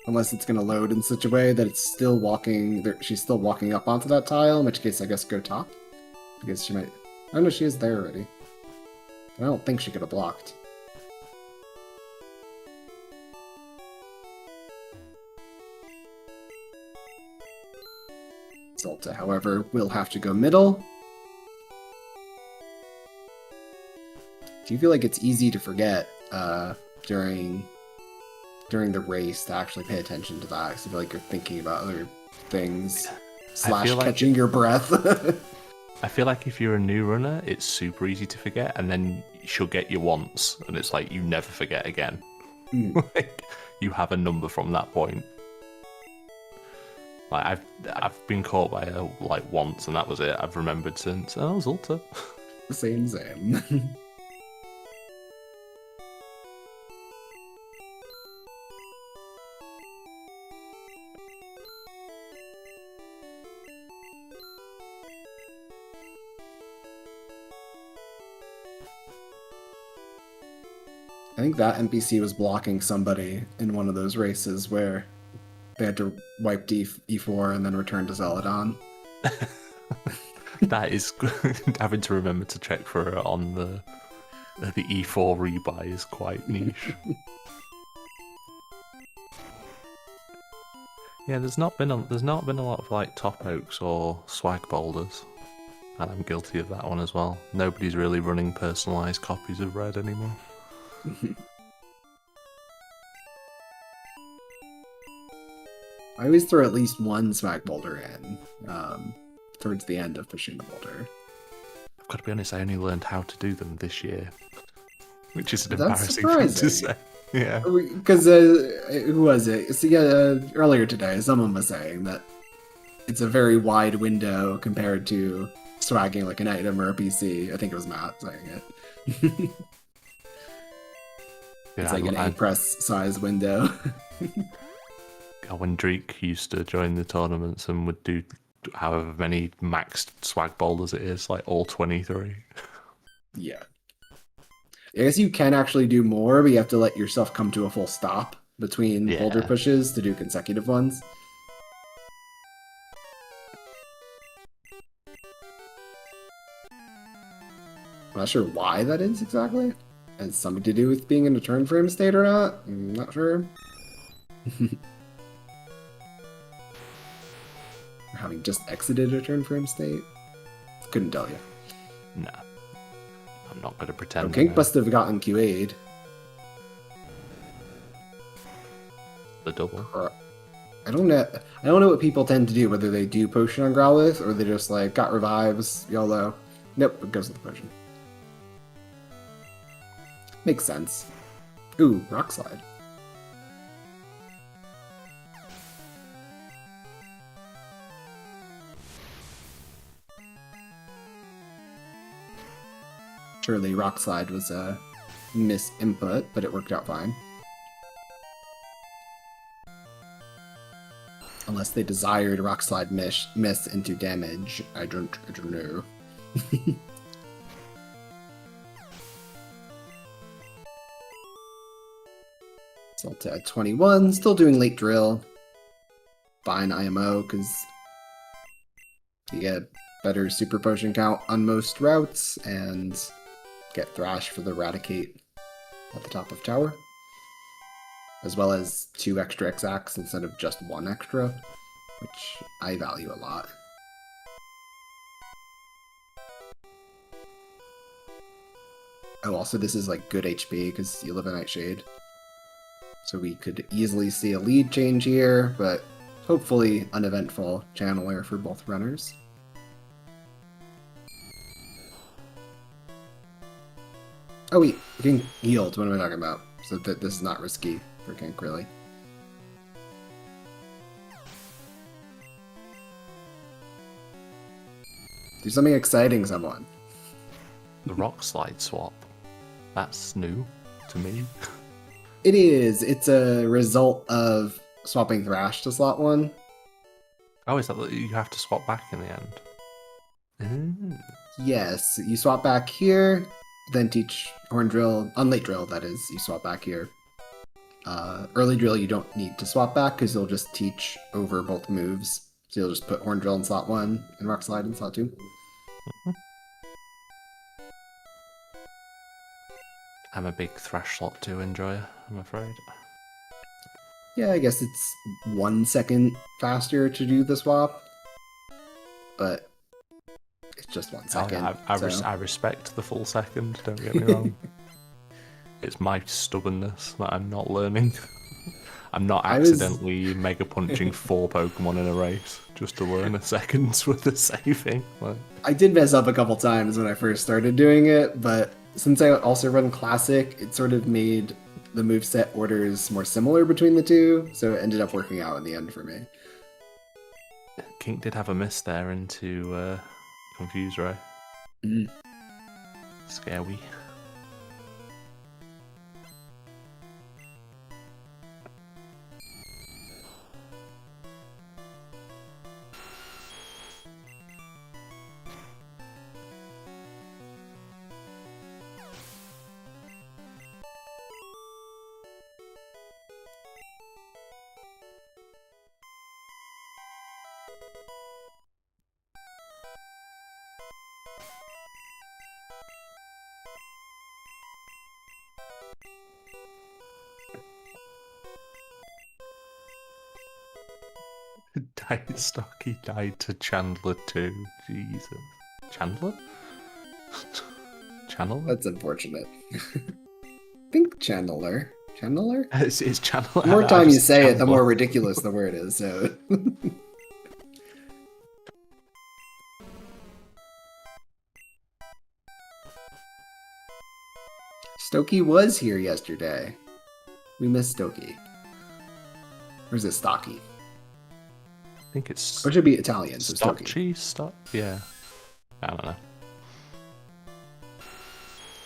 Unless it's going to load in such a way that it's still walking, she's still walking up onto that tile, in which case I guess go top. Because she might... Oh no, she is there already. I don't think she could have blocked. Zulta, however, will have to go middle. Do you feel like it's easy to forget during the race to actually pay attention to that? Because I feel like you're thinking about other things, slash catching your breath. I feel like if you're a new runner, it's super easy to forget, and then she'll get you once, and it's like you never forget again. Like, you have a number from that point. Like I've been caught by her like once, and that was it. I've remembered since. Oh, Zulta. Same. I think that NPC was blocking somebody in one of those races where they had to wipe E4 and then return to Zeladon. That is having to remember to check for her on the E4 rebuy is quite niche. Yeah, there's not been a lot of like top oaks or swag boulders, and I'm guilty of that one as well. Nobody's really running personalized copies of Red anymore. I always throw at least one swag boulder in towards the end of pushing the boulder. I've got to be honest, I only learned how to do them this year, which is an That's embarrassing thing to say. Yeah. Because who was it? So, earlier today, someone was saying that it's a very wide window compared to swagging like an item or a PC. I think it was Matt saying it. It's like an A-press size window. When Drake used to join the tournaments and would do however many maxed swag boulders it is, like all 23. Yeah. I guess you can actually do more, but you have to let yourself come to a full stop between boulder pushes to do consecutive ones. I'm not sure why that is exactly. Has something to do with being in a turn frame state or not? I'm not sure. Having just exited a turn frame state? Couldn't tell you. Nah. I'm not going to pretend. Kink must have gotten QA'd. The double. I don't know what people tend to do, whether they do potion on Growlithe or they just like got revives, YOLO. Nope, it goes with the potion. Makes sense. Ooh, Rock Slide. Surely Rock Slide was a misinput, but it worked out fine. Unless they desired Rock Slide miss into damage. I don't know. Zulta at 21, still doing late drill. Fine IMO, because you get better super potion count on most routes, and get Thrash for the Eradicate at the top of tower. As well as 2 extra exacts instead of just 1 extra. which I value a lot. Oh, also this is like good HP because you live in Nightshade. So we could easily see a lead change here, but hopefully uneventful channeler for both runners. Oh wait, Kink healed. What am I talking about? So this is not risky for Kink, really. Do something exciting, someone. The rock slide swap. That's new to me. It is. It's a result of swapping Thrash to slot 1. Oh, is that what you have to swap back in the end? Mm. Yes, you swap back here, then teach Horn Drill, on Late Drill, that is, you swap back here. Early Drill, you don't need to swap back because you'll just teach over both moves. So you'll just put Horn Drill in slot 1 and Rock Slide in slot 2. Mm-hmm. I'm a big Thrash slot 2 enjoyer, I'm afraid. Yeah, I guess it's 1 second faster to do the swap, but it's just 1 second. Oh, yeah, I respect the full second, don't get me wrong. It's my stubbornness that I'm not learning. I'm not accidentally mega punching 4 Pokemon in a race just to learn a second's worth of saving. Like... I did mess up a couple times when I first started doing it, but since I also run Classic, it sort of made the moveset orders more similar between the two, so it ended up working out in the end for me. Kink did have a miss there into Confuse Ray. Mm. Scary. Stocky died to Chandler too. Jesus. Chandler? Chandler? That's unfortunate. I think Channeler. Channeler? It's Chandler. The more time you say it, the more ridiculous the word is, so... Stokey was here yesterday. We missed Stokey. Or is it Stocky? I think it's... Or it should be Italian, so Stokey. Yeah. I don't know.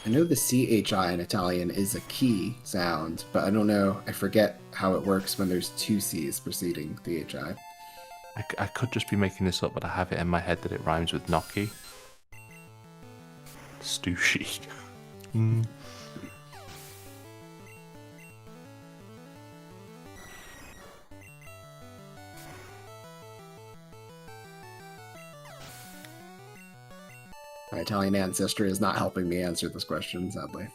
I know the CHI in Italian is a key sound, but I don't know. I forget how it works when there's 2 C's preceding the HI. I could just be making this up, but I have it in my head that it rhymes with gnocchi. Stushi. My Italian ancestry is not helping me answer this question, sadly.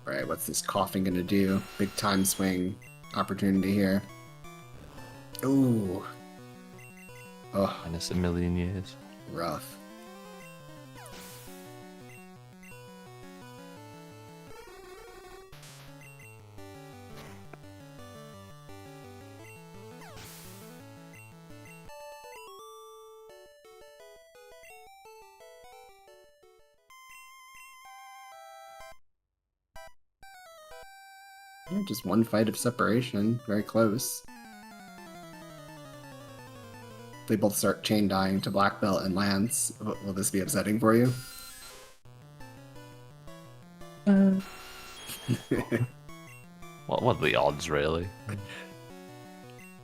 Alright, what's this coughing gonna do? Big time swing opportunity here. Ooh. Oh, minus a million years. Rough. Yeah, just one fight of separation. Very close. They both start chain dying to Black Belt and Lance. Will this be upsetting for you? What are the odds, really?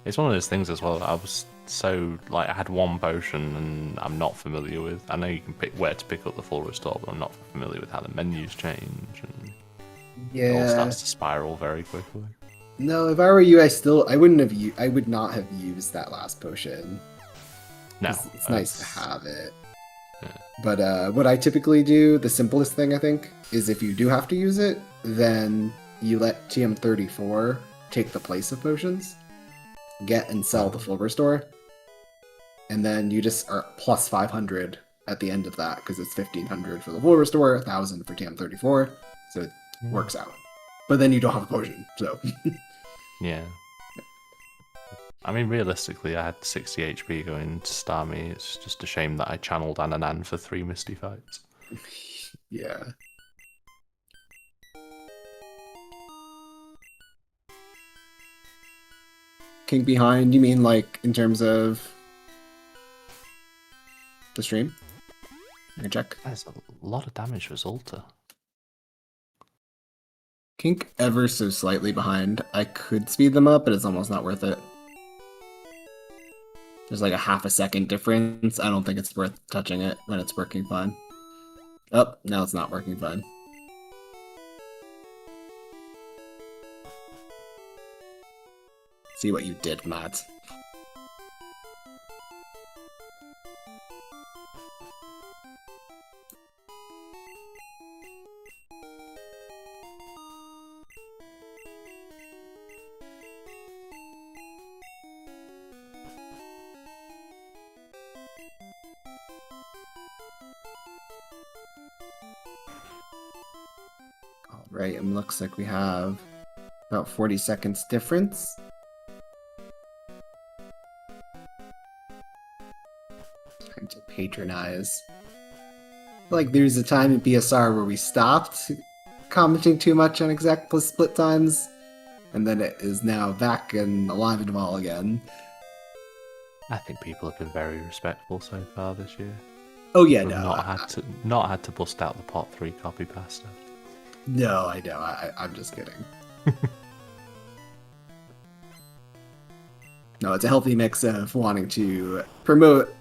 It's one of those things as well. I was so, like, I had one potion and I'm not familiar with. I know you can pick where to pick up the full restore, but I'm not familiar with how the menus change. And yeah. it all starts to spiral very quickly. No, if I were you, I wouldn't have I would not have used that last potion. No, It's nice to have it. Yeah. But what I typically do, the simplest thing I think, is if you do have to use it, then you let TM34 take the place of potions, get and sell the full restore, and then you just are plus 500 at the end of that because it's 1500 for the full restore, 1000 for TM34, so it works out. But then you don't have a potion, so. Yeah. I mean, realistically, I had 60 HP going to star me. It's just a shame that I channeled Ananan for 3 Misty fights. Yeah. King behind, you mean like in terms of the stream? I can check. That's a lot of damage for Zulta. Kink ever so slightly behind. I could speed them up, but it's almost not worth it. There's like a half a second difference. I don't think it's worth touching it when it's working fine. Oh, now it's not working fine. See what you did, Matt. Alright, and looks like we have about 40 seconds difference. Time to patronize. Like there's a time in PSR where we stopped commenting too much on exact split times, and then it is now back and alive and well again. I think people have been very respectful so far this year. Oh yeah, We've no, not had to bust out the pot 3 copy pasta. No, I know. I'm just kidding. No, it's a healthy mix of wanting to promote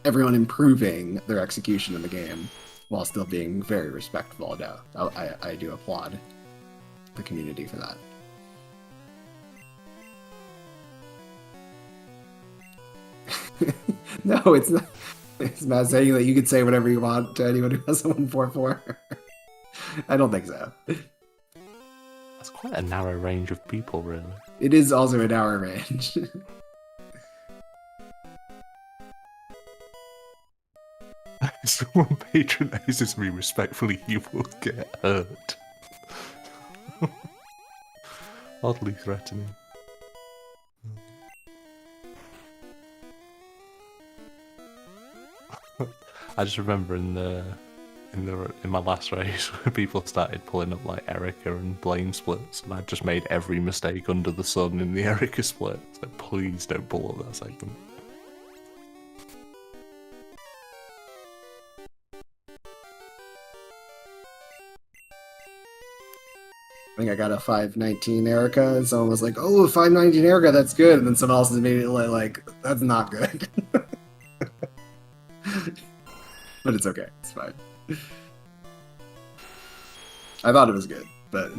everyone improving their execution in the game while still being very respectful. No, I do applaud the community for that. No, it's not. It's not saying that you can say whatever you want to anyone who has a 144. I don't think so. That's quite a narrow range of people, really. It is also a narrow range. If someone patronizes me respectfully, you will get hurt. Oddly threatening. I just remember in my last race where people started pulling up like Erica and Blame splits, and I just made every mistake under the sun in the Erica split. So please don't pull up that segment. I think I got a 519 Erica, and someone was like, "Oh, 519 Erica, that's good," and then someone else is immediately like, "That's not good." But it's okay, it's fine. I thought it was good, but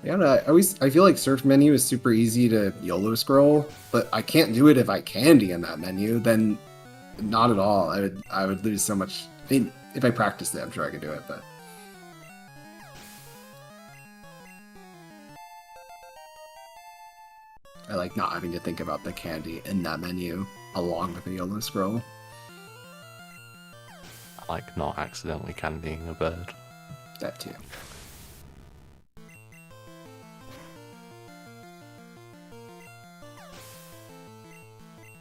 yeah, I feel like search menu is super easy to YOLO scroll, but I can't do it if I candy in that menu. Then not at all. I would lose so much. I mean, if I practiced it, I'm sure I could do it, but I like not having to think about the candy in that menu along with the YOLO scroll. I like not accidentally candying a bird. That too.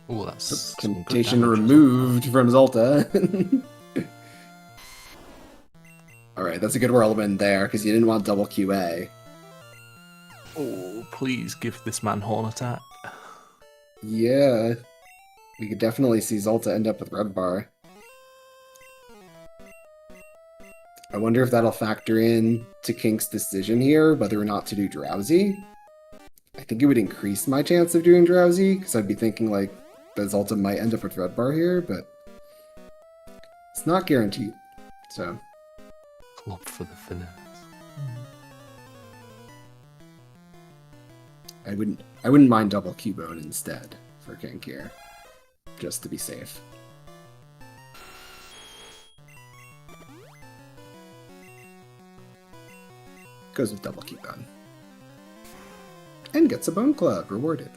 Oh, that's Temptation removed from Zulta. Alright, that's a good whirlwind there, because you didn't want double QA. Oh, please give this man Horn Attack. Yeah. We could definitely see Zulta end up with Red Bar. I wonder if that'll factor in to Kink's decision here, whether or not to do Drowsy. I think it would increase my chance of doing Drowsy, because I'd be thinking, like, the Zulta might end up with Red Bar here, but it's not guaranteed, so... Club for the finesse. I wouldn't mind double Cubone instead for Kink here, just to be safe. Goes with double Cubone. And gets a Bone Club, rewarded.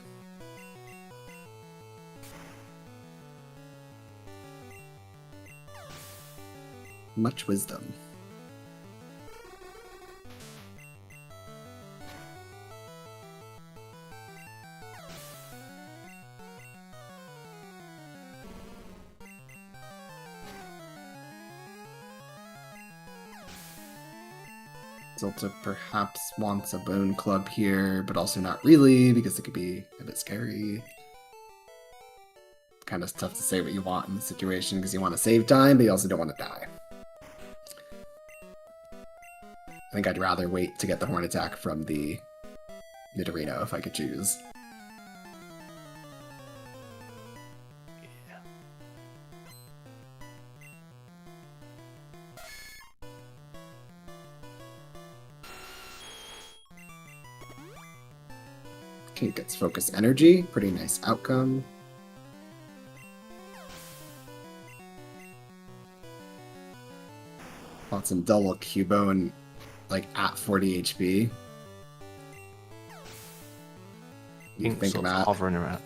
Much wisdom. Zulta perhaps wants a Bone Club here, but also not really, because it could be a bit scary. Kind of tough to say what you want in the situation, because you want to save time, but you also don't want to die. I think I'd rather wait to get the Horn Attack from the Nidorino if I could choose. Okay, gets Focus Energy. Pretty nice outcome. Want some double Cubone, like, at 40 HP. You think, Matt? Hovering around.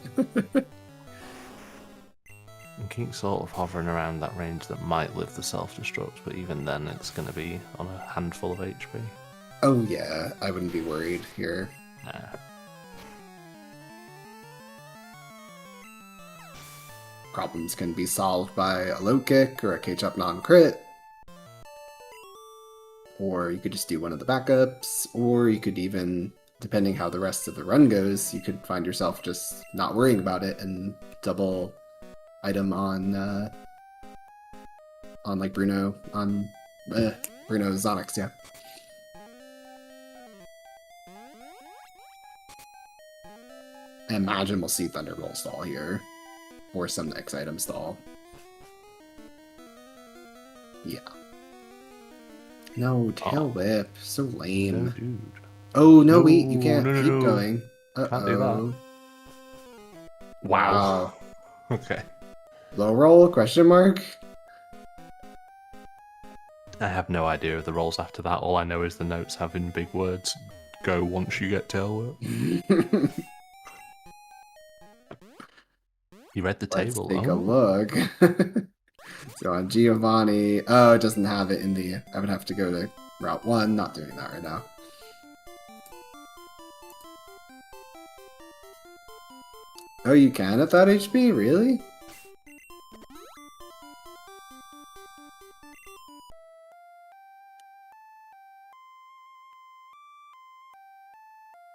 Kink's sort of hovering around that range that might live the self-destruct, but even then it's going to be on a handful of HP. Oh yeah, I wouldn't be worried here. Nah. Problems can be solved by a low kick or a K-Chop non-crit. Or you could just do one of the backups, or you could even, depending how the rest of the run goes, you could find yourself just not worrying about it and double item on like Bruno, Bruno Zonix, yeah. I imagine we'll see Thunderbolt stall here. Or some next item stall. Yeah. No, Tail Whip. So lame. No, dude. Oh, no, wait, you can't keep no. going. Can't do that. Wow. Okay. Low roll, question mark? I have no idea of the rolls after that. All I know is the notes having big words. Go once you get Tail Whip. You read the table. Let's take a look. So on Giovanni, oh, it doesn't have it in the, I would have to go to Route 1, not doing that right now. Oh, you can at that HP? Really?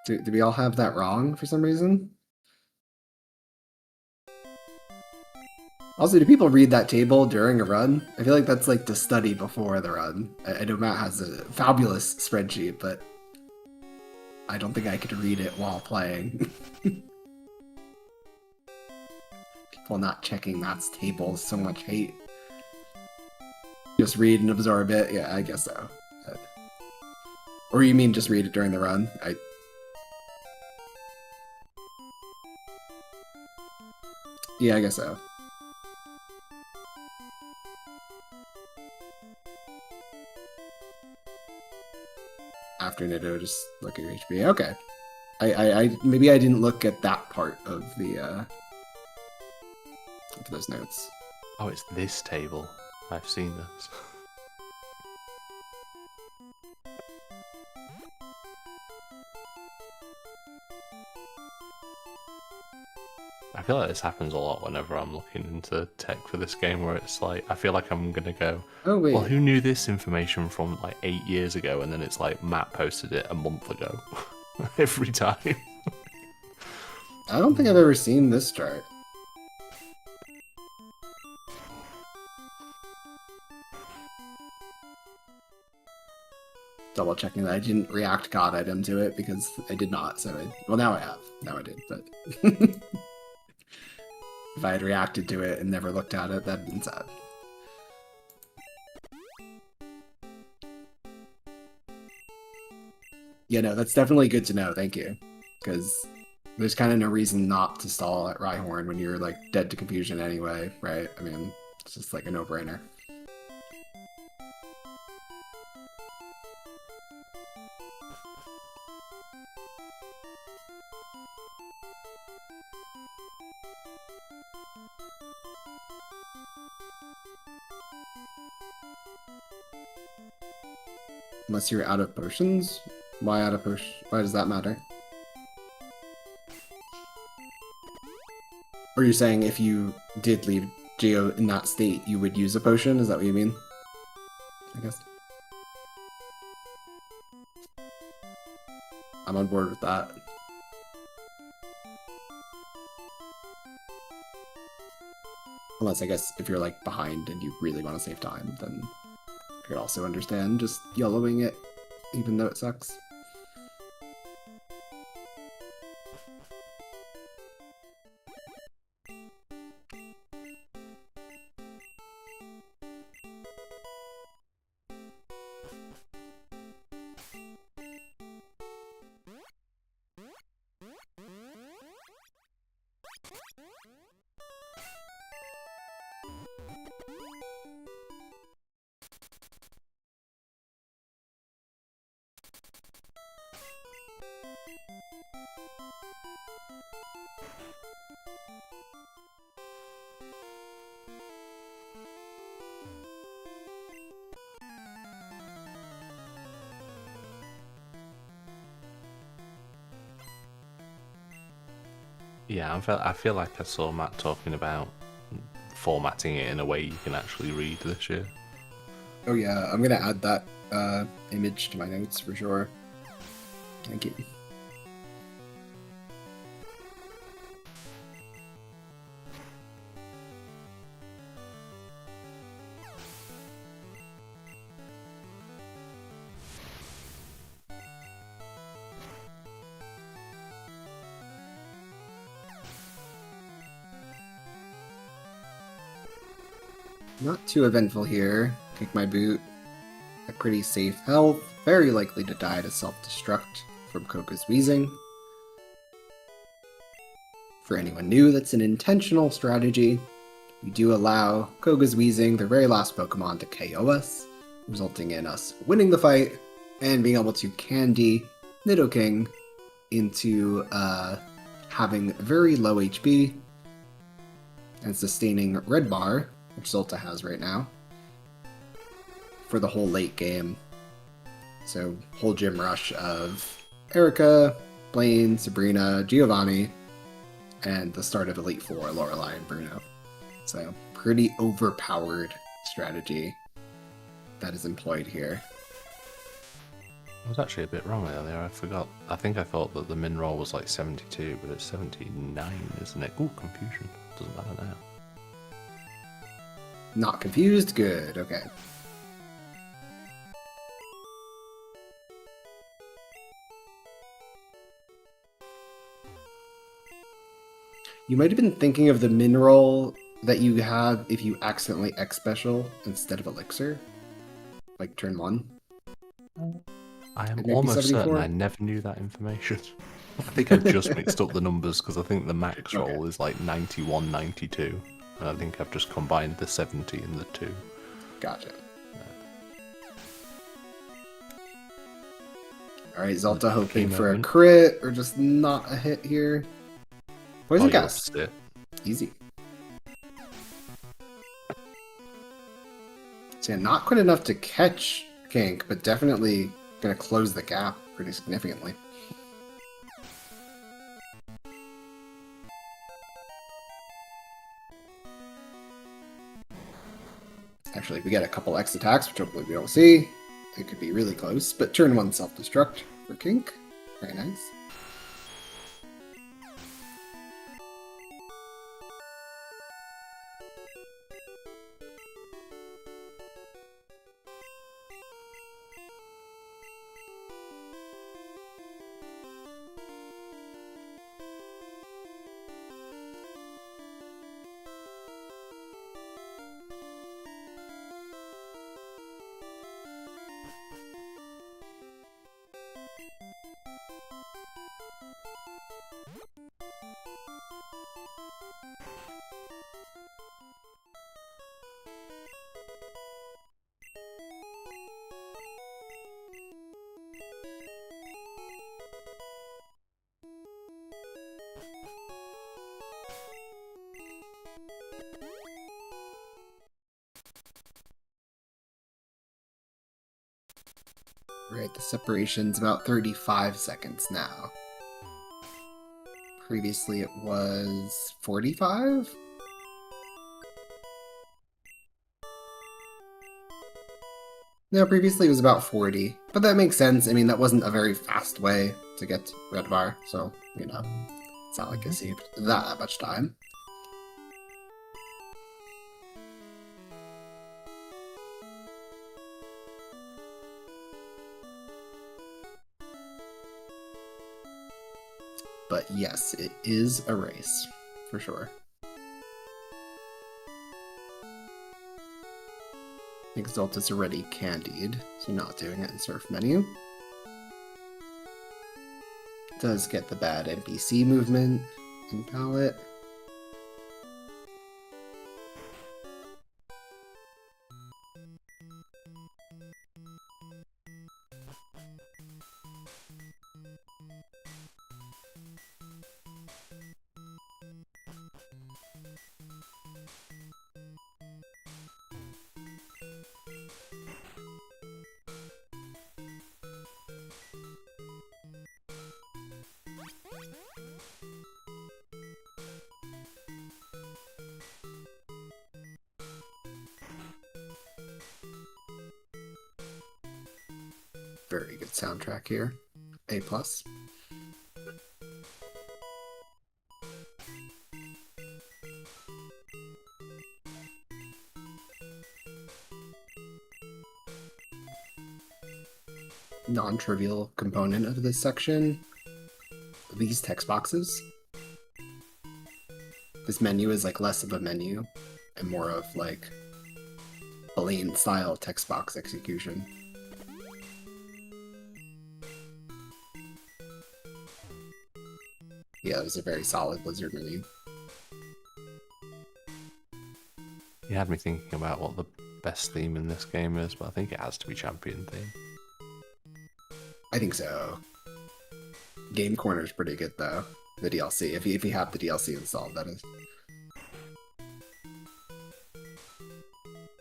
Do we all have that wrong for some reason? Also, do people read that table during a run? I feel like that's like to study before the run. I know Matt has a fabulous spreadsheet, but I don't think I could read it while playing. People not checking Matt's tables, so much hate. Just read and absorb it? Yeah, I guess so. Or you mean just read it during the run? Yeah, I guess so. After Nido, just look at your HP. Okay. I maybe I didn't look at that part of the of those notes. Oh, it's this table. I've seen this. I feel like this happens a lot whenever I'm looking into tech for this game, where it's like, I feel like I'm gonna go, oh wait, well, who knew this information from like 8 years ago? And then it's like, Matt posted it a month ago. Every time. I don't think I've ever seen this chart. double checking that I didn't react God item to it because I did not. So well, now I have. Now I did, but if I had reacted to it and never looked at it, that'd been sad. Yeah, no, that's definitely good to know. Thank you, because there's kind of no reason not to stall at Rhyhorn when you're like dead to confusion anyway, right? I mean, it's just like a no-brainer. Unless you're out of potions? Why out of potion? Why does that matter? Or you're saying if you did leave Geo in that state, you would use a potion? Is that what you mean? I guess. I'm on board with that. Unless, I guess, if you're like behind and you really want to save time, then I could also understand just yellowing it, even though it sucks. Yeah, I feel like I saw Matt talking about formatting it in a way you can actually read this year. Oh yeah, I'm gonna add that image to my notes for sure. Thank you. Not too eventful here. KinkMyBoot at pretty safe health, very likely to die to self-destruct from Koga's wheezing. For anyone new, that's an intentional strategy. We do allow Koga's wheezing, the very last Pokemon, to KO us, resulting in us winning the fight and being able to candy Nidoking into having very low HP and sustaining Red Bar, which Zulta has right now, for the whole late game. So, whole gym rush of Erica, Blaine, Sabrina, Giovanni, and the start of Elite Four, Lorelei and Bruno. So, pretty overpowered strategy that is employed here. I was actually a bit wrong earlier. I forgot. I think I thought that the min roll was like 72, but it's 79, isn't it? Ooh, confusion. Doesn't matter now. Not confused? Good, okay. You might have been thinking of the min roll that you have if you accidentally X special instead of Elixir, like turn 1. I am almost certain I never knew that information. I think I've just mixed up the numbers because I think the max roll is like 91, 92. And I think I've just combined the 70 and the 2. Gotcha. Alright, Zulta hoping for a crit or just not a hit here. Poison Cast. Easy. So yeah, not quite enough to catch Kink, but definitely going to close the gap pretty significantly. Actually, if we get a couple X attacks, which hopefully we don't see, it could be really close. But turn 1 self-destruct for Kink. Very nice. Right, the separation's about 35 seconds now. Previously it was 45? No, previously it was about 40. But that makes sense. I mean, that wasn't a very fast way to get to Red Bar, so, you know, it's not like it saved that much time. But yes, it is a race, for sure. I think Zulta's already candied, so not doing it in surf menu. Does get the bad NPC movement in palette. Very good soundtrack here. A+. Non-trivial component of this section, these text boxes. This menu is like less of a menu and more of like a lane style text box execution. Yeah, it was a very solid Blizzard menu. You had me thinking about what the best theme in this game is, but I think it has to be Champion theme. I think so. Game Corner's pretty good though. The DLC, if you have the DLC installed, that is.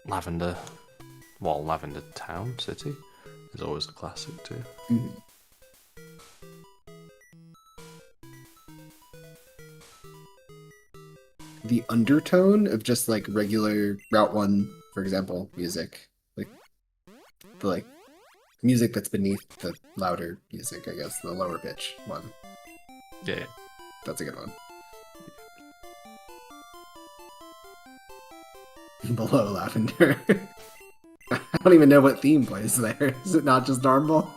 Lavender Town City is always a classic too. Mm-hmm. The undertone of just like regular Route 1, for example, music, like the music that's beneath the louder music, I guess, the lower pitch one. Yeah. That's a good one. Below Lavender. I don't even know what theme plays there. Is it not just normal?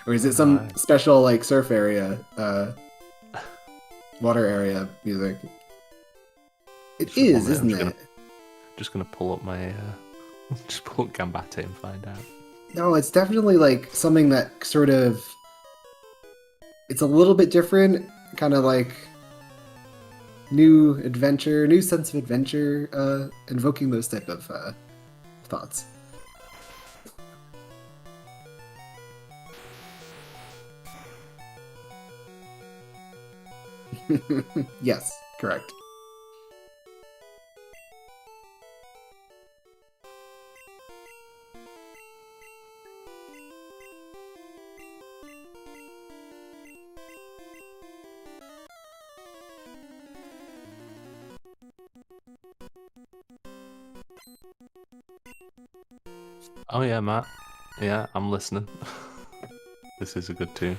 Or is it some special like surf area, water area music? It is, isn't it? Just gonna pull up my just pull up Gambate and find out. No, it's definitely like something that sort of, it's a little bit different, kind of like new sense of adventure, invoking those type of thoughts. Yes, correct. Oh yeah, Matt. Yeah, I'm listening. This is a good tune.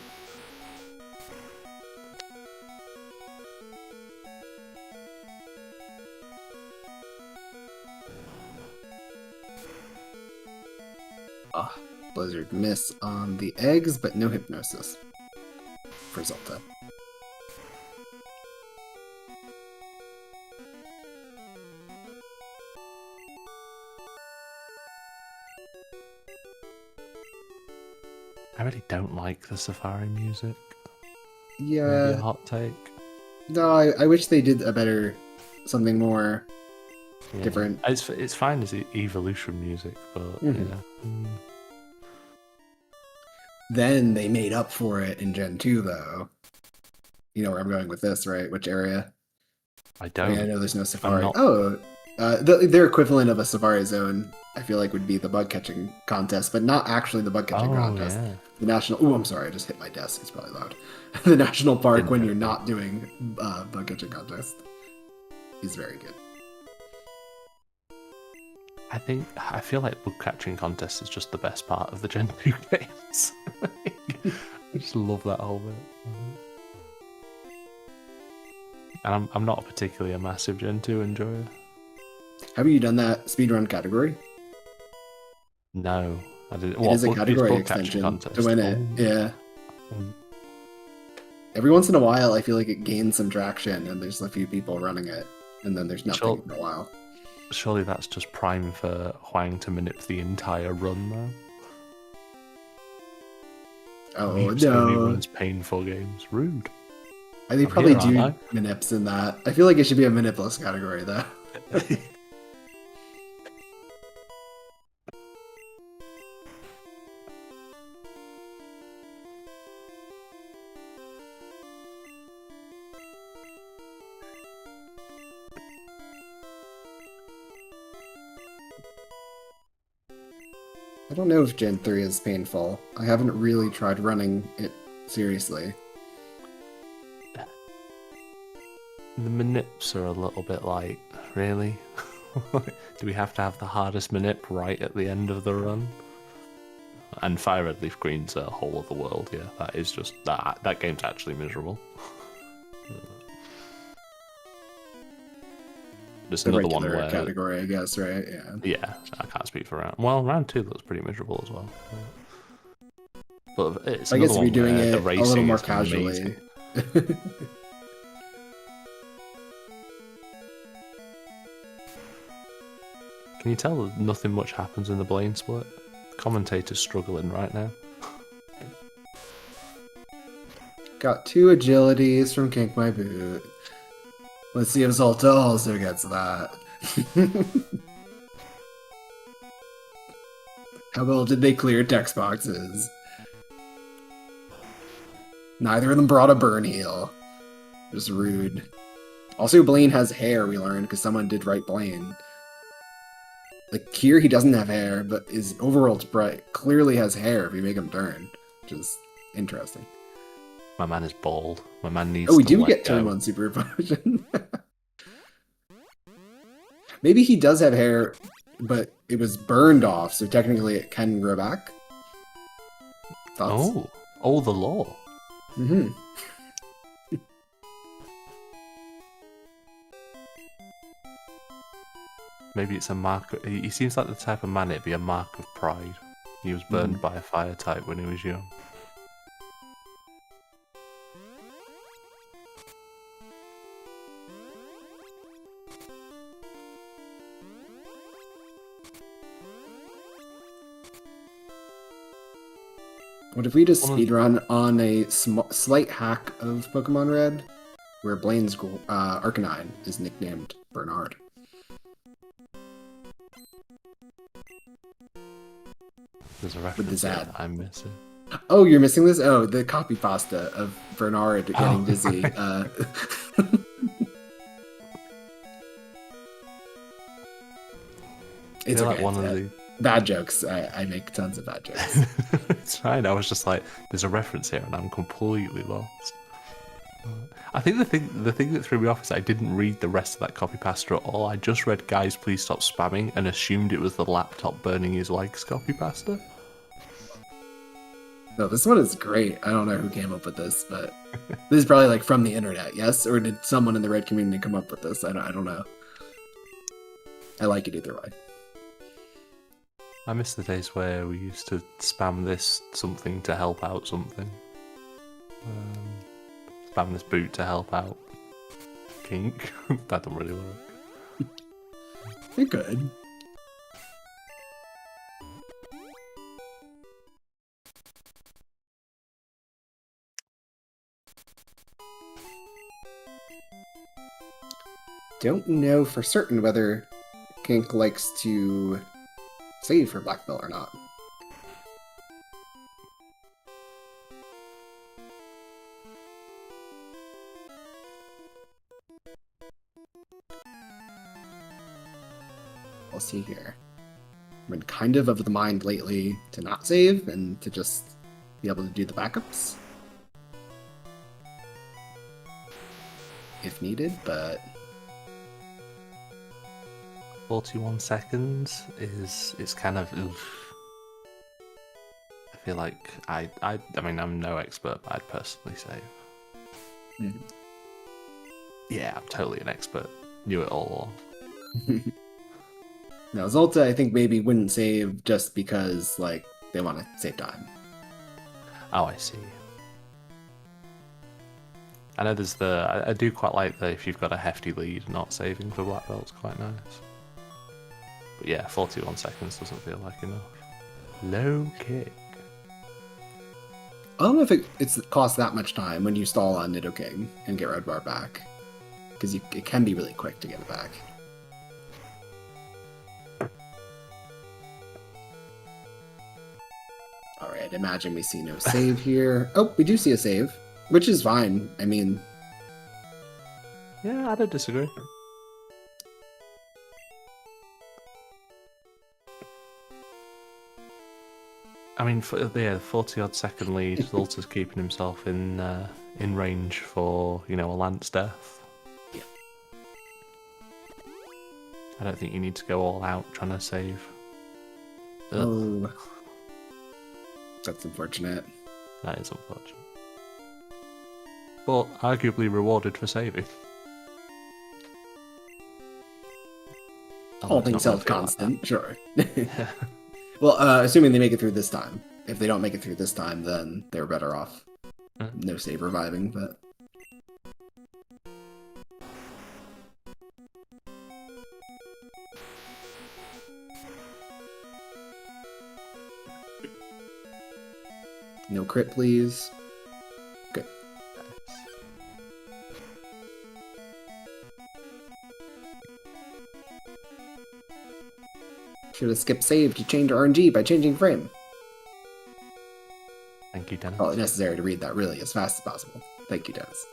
Blizzard miss on the eggs, but no hypnosis for Zulta. I really don't like the Safari music. Yeah. Maybe a hot take. No, I wish they did a better, something more different. It's fine as evolution music, but you know. Then they made up for it in Gen 2, though. You know where I'm going with this, right? Which area? I don't. I know there's no Safari. Oh, Their equivalent of a Safari Zone, I feel like, would be the bug catching contest, but not actually the bug catching Oh contest. yeah. The national. Oh, I'm sorry, I just hit my desk. It's probably loud. The national park Didn't when hit you're me. not doing bug catching contest is very good. I feel like bug catching contest is just the best part of the Gen 2 games. I just love that whole bit. And I'm not particularly a massive Gen 2 enjoyer. Have you done that speedrun category? No, I didn't. It is a It's category bug catching extension to contest. win it. Yeah. Every once in a while, I feel like it gains some traction, and there's a few people running it, and then there's nothing for a while. Surely that's just prime for Huang to manip the entire run, though. Oh He only no! runs painful games. Rude. They probably do manips in that. I feel like it should be a manipless category, though. I don't know if Gen 3 is painful. I haven't really tried running it seriously. The manips are a little bit like, really? Do we have to have the hardest manip right at the end of the run? And Fire Red Leaf Green's a whole other world, yeah. That is just, that game's actually miserable. There's another one where... category, I guess, right? Yeah. Yeah, I can't speak for round... Well, round 2 looks pretty miserable as well. But it's I guess if you're doing it the a racing little more is casually. Can you tell that nothing much happens in the Blaine split? Commentators struggling right now. Got 2 agilities from KinkMyBoot. Let's see if Zulta also gets that. How well did they clear text boxes? Neither of them brought a burn heal. Just rude. Also, Blaine has hair, we learned, because someone did write Blaine. Like, here he doesn't have hair, but his overall sprite clearly has hair if you make him turn, which is interesting. My man is bald. My man needs to we to do get turn 1 super potion. Maybe he does have hair, but it was burned off, so technically it can grow back. Thoughts? Oh, the law. Mm-hmm. Maybe it's a mark. He seems like the type of man it'd be a mark of pride. He was burned by a fire type when he was young. What if we just speedrun on a slight hack of Pokemon Red, where Blaine's Arcanine is nicknamed Bernard? There's a reference that I'm missing. Oh, you're missing this? Oh, the copy pasta of Bernard getting dizzy. It's okay. Like one of the bad jokes. I make tons of bad jokes. It's fine. I was just like, there's a reference here, and I'm completely lost. I think the thing that threw me off is I didn't read the rest of that copy pasta at all. I just read "Guys, please stop spamming" and assumed it was the laptop burning his likes copy pasta. No, this one is great. I don't know who came up with this, but this is probably like from the internet, yes? Or did someone in the Red community come up with this? I don't know. I like it either way. I miss the days where we used to spam this something to help out something. Spam this boot to help out Kink. That don't really work. It could. Don't know for certain whether Kink likes to save for Black Belt or not. see here. I've been kind of the mind lately to not save and to just be able to do the backups if needed, but 41 seconds is kind of oof. I feel like I mean I'm no expert, but I'd personally save. Mhm. Yeah, I'm totally an expert. Knew it all. Now Zulta I think maybe wouldn't save just because like they want to save time. Oh, I see. I know there's I do quite like that if you've got a hefty lead, not saving for black belt's quite nice. But yeah, 41 seconds doesn't feel like enough. Low kick. I don't know if it costs that much time when you stall on Nidoking and get Red Bar back, because it can be really quick to get it back. Alright, imagine we see no save here. Oh, we do see a save, which is fine. I mean... Yeah, I don't disagree. I mean, for the 40-odd second lead, Zulta's keeping himself in range for, you know, a Lance death. Yeah. I don't think you need to go all out trying to save. Ugh. Oh... That's unfortunate. That is unfortunate. But arguably rewarded for saving. All things held constant, sure. Well, assuming they make it through this time. If they don't make it through this time, then they're better off. No save reviving, but... No crit, please. Good. Should have skipped save to change RNG by changing frame. Thank you, Dennis. Probably necessary to read that really as fast as possible. Thank you, Dennis.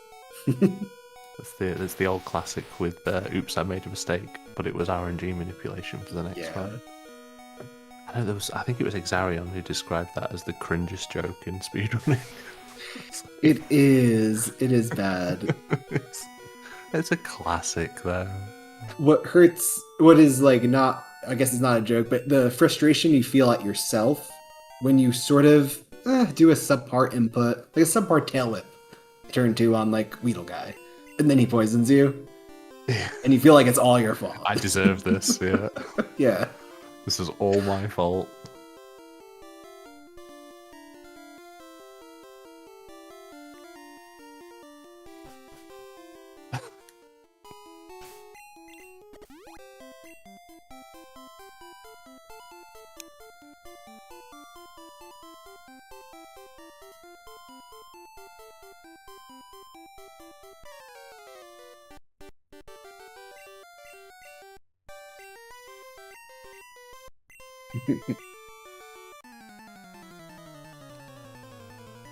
That's the old classic with oops, I made a mistake, but it was RNG manipulation for the next fight. I think it was Exarion who described that as the cringest joke in speedrunning. It is bad. It's a classic though. What hurts, what is like not, I guess it's not a joke, but the frustration you feel at yourself when you sort of do a subpar input, like a subpar tail whip turn 2 on like Weedle Guy, and then he poisons you, and you feel like it's all your fault. I deserve this, yeah. Yeah. This is all my fault.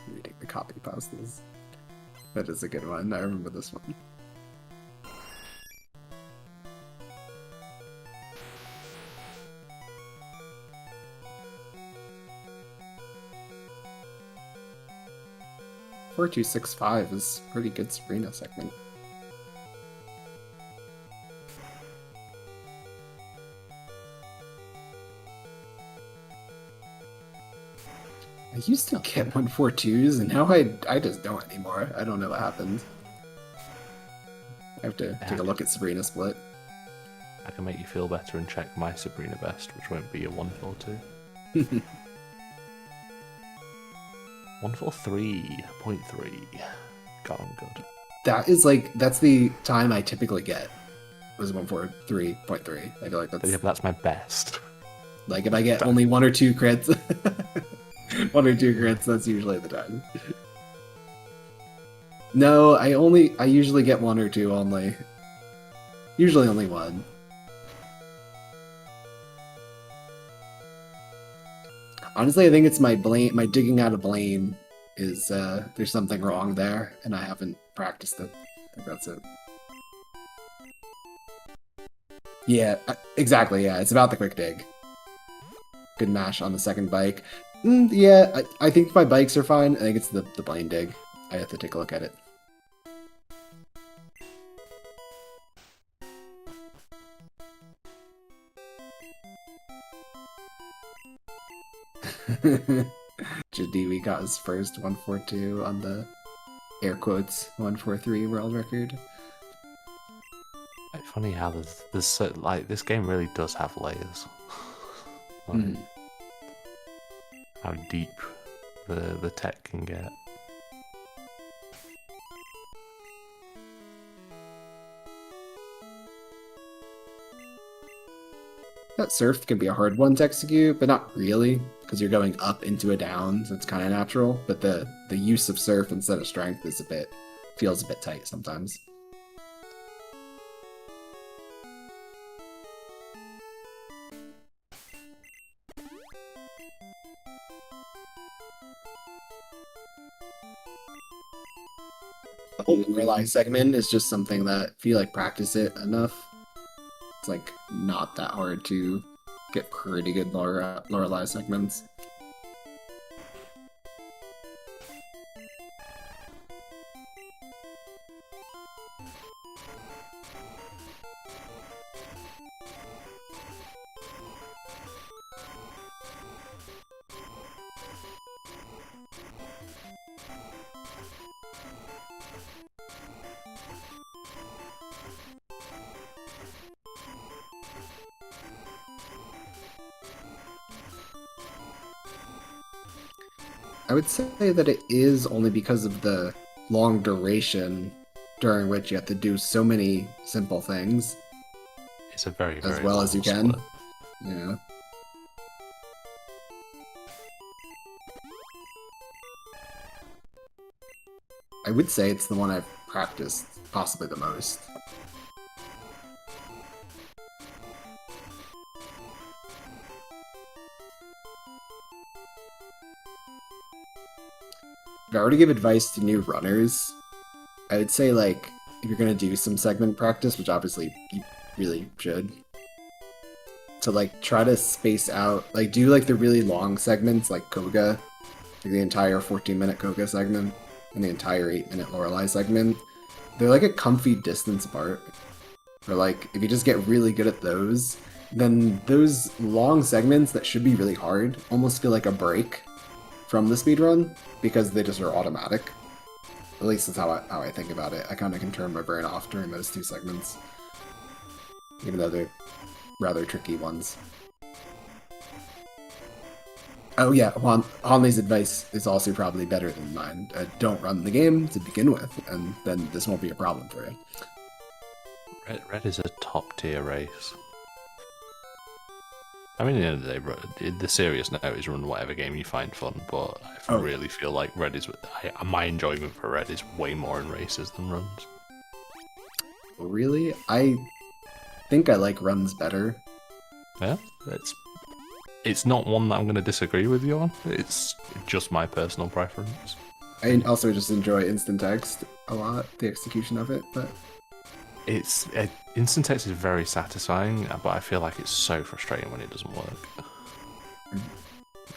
Reading the copy pastas. That is a good one. I remember this one. $4265 is pretty good Sabrina segment. I used to get 142s, and now I just don't anymore. I don't know what happened. I have to take a look at Sabrina Split. I can make you feel better and check my Sabrina Best, which won't be a 142. 143.3. God, I'm good. That is like, that's the time I typically get. Was 143.3. I feel like that's... Yeah, but that's my best. Like if I get only 1 or 2 crits... 1 or 2 crits, that's usually the time. No, I usually get 1 or 2 only. Usually only 1. Honestly, I think it's my digging out of Blaine is, there's something wrong there, and I haven't practiced it. I think that's it. Yeah, exactly. Yeah, it's about the quick dig. Good mash on the second bike. Yeah, I think my bikes are fine. I think it's the blind dig. I have to take a look at it. Jadiwi got his first 142 on the air quotes 143 world record. It's funny how there's like this game really does have layers. Like, how deep the tech can get. That surf can be a hard one to execute, but not really, because you're going up into a down, so it's kind of natural. But the use of surf instead of strength is feels a bit tight sometimes. The whole Lorelei segment is just something that if you like practice it enough, it's like not that hard to get pretty good Lorelei segments. I would say that it is only because of the long duration during which you have to do so many simple things. It's a very, as well as you can. Split. Yeah. I would say it's the one I've practiced possibly the most. If I were to give advice to new runners, I would say, like, if you're going to do some segment practice, which obviously you really should, to, like, try to space out, like, do, like, the really long segments, like Koga, like the entire 14-minute Koga segment, and the entire 8-minute Lorelei segment. They're, like, a comfy distance apart. Or, like, if you just get really good at those, then those long segments that should be really hard almost feel like a break from the speedrun, because they just are automatic. At least that's how I think about it. I kind of can turn my brain off during those two segments, even though they're rather tricky ones. Oh yeah, Hanley's advice is also probably better than mine. Don't run the game to begin with, and then this won't be a problem for you. Red is a top tier race. I mean, at the end of the day, the serious note is run whatever game you find fun, but I really feel like Red is... my enjoyment for Red is way more in races than runs. Really? I think I like runs better. Yeah, it's not one that I'm going to disagree with you on. It's just my personal preference. I also just enjoy instant text a lot, the execution of it, but... Instant text is very satisfying, but I feel like it's so frustrating when it doesn't work.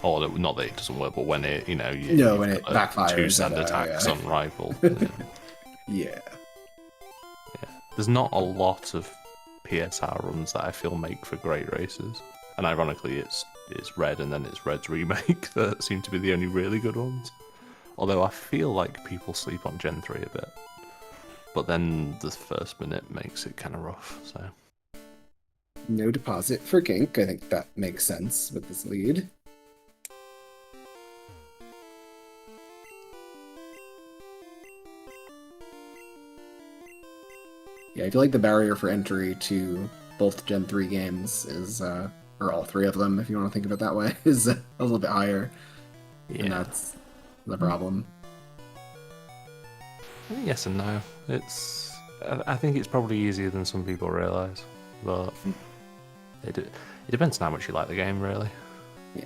Or not that it doesn't work, but when it, when it backfires. 2 send attacks on rival. Yeah. There's not a lot of PSR runs that I feel make for great races, and ironically, it's Red and then it's Red's remake that seem to be the only really good ones. Although I feel like people sleep on Gen 3 a bit. But then the first minute makes it kind of rough, so... No deposit for Kink. I think that makes sense with this lead. Yeah, I feel like the barrier for entry to both Gen 3 games is, or all three of them, if you want to think of it that way, is a little bit higher. Yeah. And that's the problem. Yes and no. I think it's probably easier than some people realise, but it depends on how much you like the game, really. Yeah.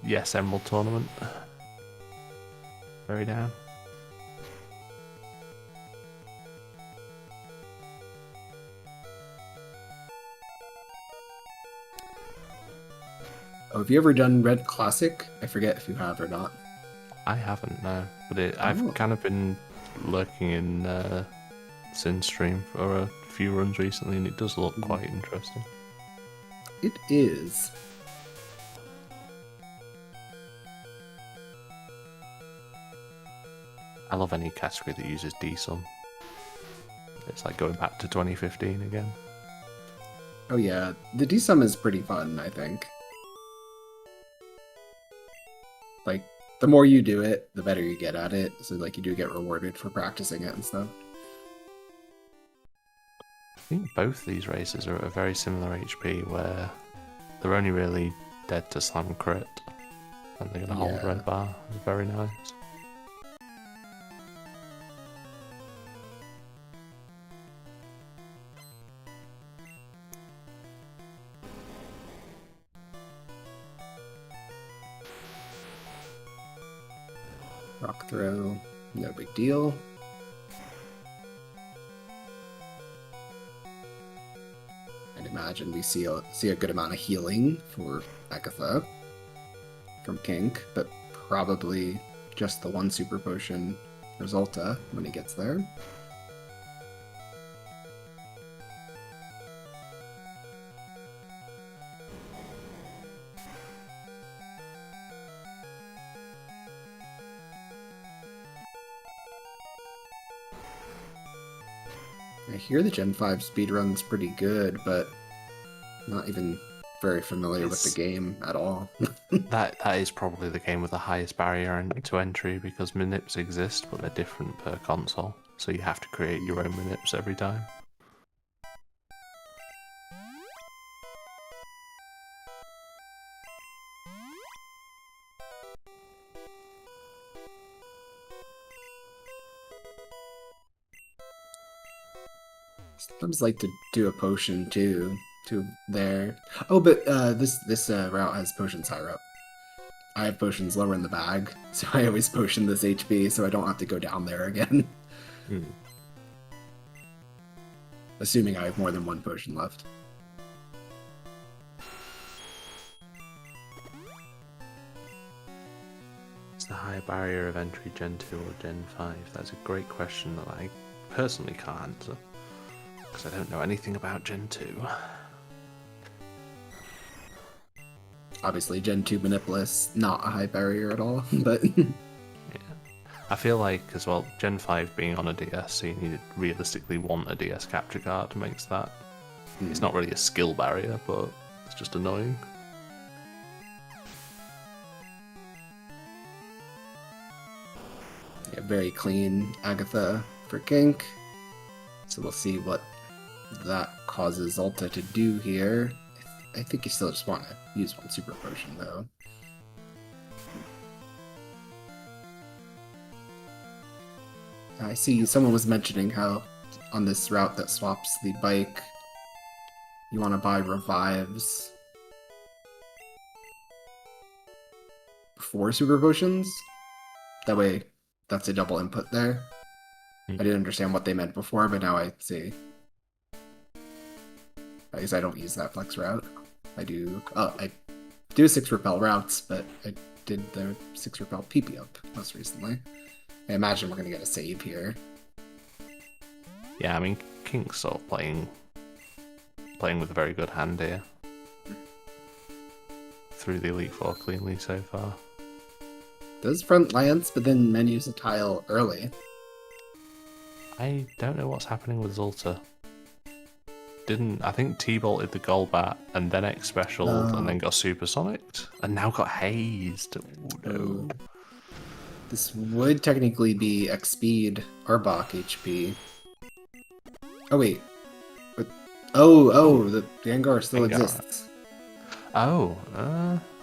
Yes, Emerald Tournament. Very down. Oh, have you ever done Red Classic? I forget if you have or not. I haven't, no. But I've Oh. kind of been lurking in Sin stream for a few runs recently, and it does look quite interesting. It is. I love any category that uses D-sum. It's like going back to 2015 again. Oh yeah, the D-sum is pretty fun, I think. Like, the more you do it, the better you get at it. So, like, you do get rewarded for practicing it and stuff. I think both these races are at a very similar HP, where they're only really dead to slam crit, and they're going to hold red bar. It's very nice. Rock throw, no big deal. I'd imagine we see a good amount of healing for Agatha from Kink, but probably just the one super potion for Zulta when he gets there. I hear the Gen 5 speedrun's pretty good, but not even very familiar with the game at all. that is probably the game with the highest barrier to entry, because minips exist, but they're different per console. So you have to create your own minips every time. Sometimes like to do a potion too. There. Oh, but this route has potions higher up. I have potions lower in the bag, so I always potion this HP so I don't have to go down there again. Assuming I have more than one potion left. Is the higher barrier of entry Gen 2 or Gen 5? That's a great question that I personally can't answer, because I don't know anything about Gen 2. Obviously, Gen 2 Manipulus, not a high barrier at all, but... Yeah. I feel like, as well, Gen 5 being on a DS, so you need to realistically want a DS capture card makes that. It's not really a skill barrier, but it's just annoying. Yeah, very clean Agatha for Kink. So we'll see what that causes Zulta to do here. I think you still just want to use one super potion, though. I see someone was mentioning how on this route that swaps the bike, you want to buy revives before super potions. That way, that's a double input there. I didn't understand what they meant before, but now I see. I guess I don't use that flex route. I do a 6 repel routes, but I did the 6 repel PP up most recently. I imagine we're gonna get a save here. Yeah, I mean, Kink's sort of playing with a very good hand here. Through the Elite Four cleanly so far. Does front lance, but then menus a tile early. I don't know what's happening with Zulta. I think T-bolted the Golbat and then X-specialed and then got supersonicked and now got hazed. Oh, no. This would technically be X speed Arbok HP. Oh wait. But, the Gengar still exists. Oh,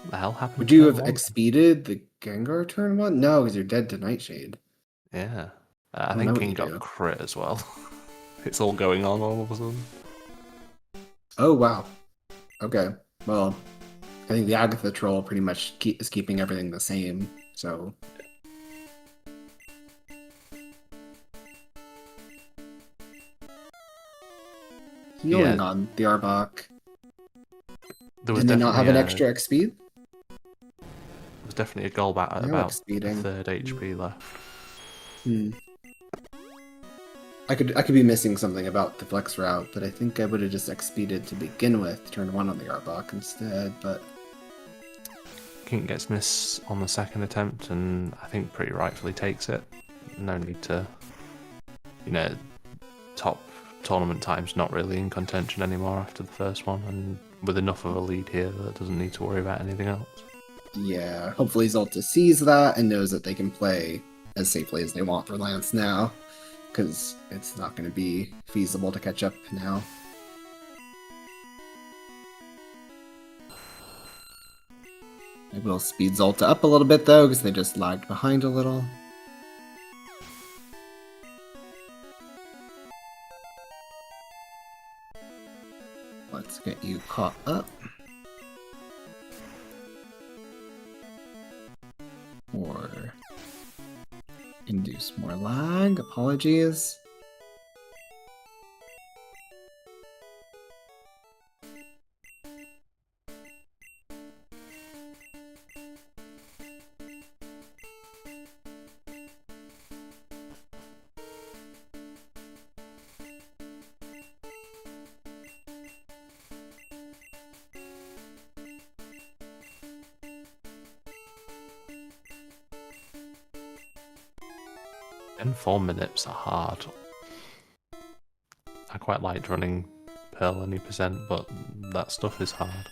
the hell happened? Would you have X-speeded the Gengar turn 1? No, because you're dead to Nightshade. Yeah. I think King got crit as well. It's all going on all of a sudden. Oh, wow. Okay. Well, I think the Agatha troll pretty much is keeping everything the same, so... Healing on the Arbok. Did they not have an extra X speed? definitely a goal back at I like about a speeding. third HP left. I could be missing something about the flex route, but I think I would have just X-speeded to begin with, turn 1 on the Arbok instead, but... Kink gets miss on the second attempt, and I think pretty rightfully takes it. No need to, top tournament time's not really in contention anymore after the first one, and with enough of a lead here that doesn't need to worry about anything else. Yeah, hopefully Zulta sees that and knows that they can play as safely as they want for Lance now, because it's not going to be feasible to catch up now. I will speed Zulta up a little bit though, because they just lagged behind a little. Let's get you caught up. Or induce more lag. Apologies. And 4 minutes are hard. I quite liked running Pearl any percent, but that stuff is hard.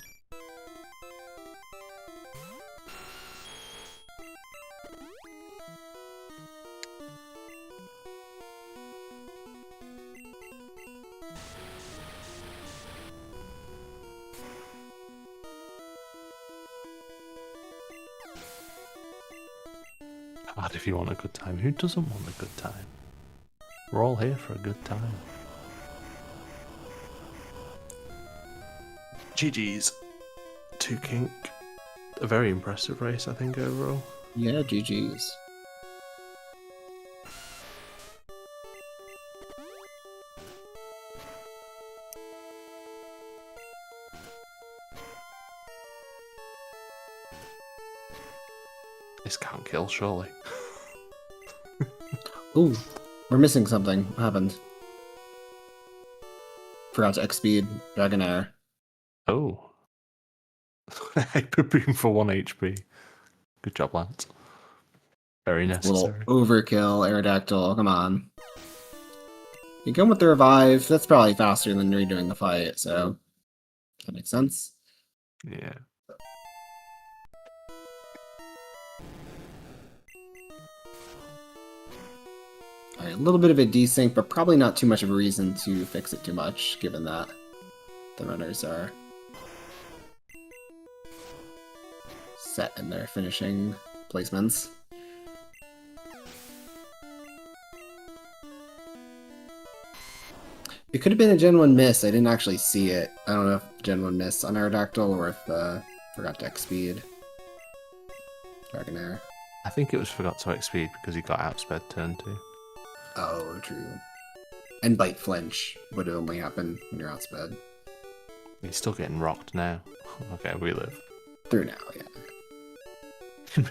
Hard if you want a good time. Who doesn't want a good time? We're all here for a good time. GG's to Kink. A very impressive race, I think, overall. Yeah, GG's. This can't kill, surely. Ooh, we're missing something. What happened? Forgot to X-speed Dragonair. Oh. Hyper Beam for 1 HP. Good job, Lance. Very necessary. Little overkill, Aerodactyl. Come on. You go with the revive. That's probably faster than redoing the fight, so that makes sense. Yeah. Alright, a little bit of a desync, but probably not too much of a reason to fix it too much, given that the runners are set in their finishing placements. It could have been a Gen 1 miss. I didn't actually see it. I don't know if Gen 1 miss on Aerodactyl or if forgot to X-speed Dragonair. I think it was forgot to X-speed because he got outsped turn 2. Oh, true. And Bite Flinch would only happen when you're outsped. He's still getting rocked now. Okay, we live. Through now, yeah.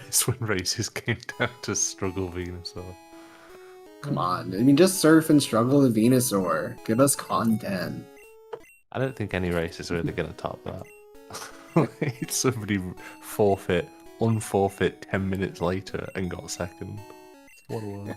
Miss when races came down to struggle Venusaur. Come on. I mean, just surf and struggle the Venusaur. Give us content. I don't think any race is really going to top that. Somebody unforfeit 10 minutes later and got second. What a world.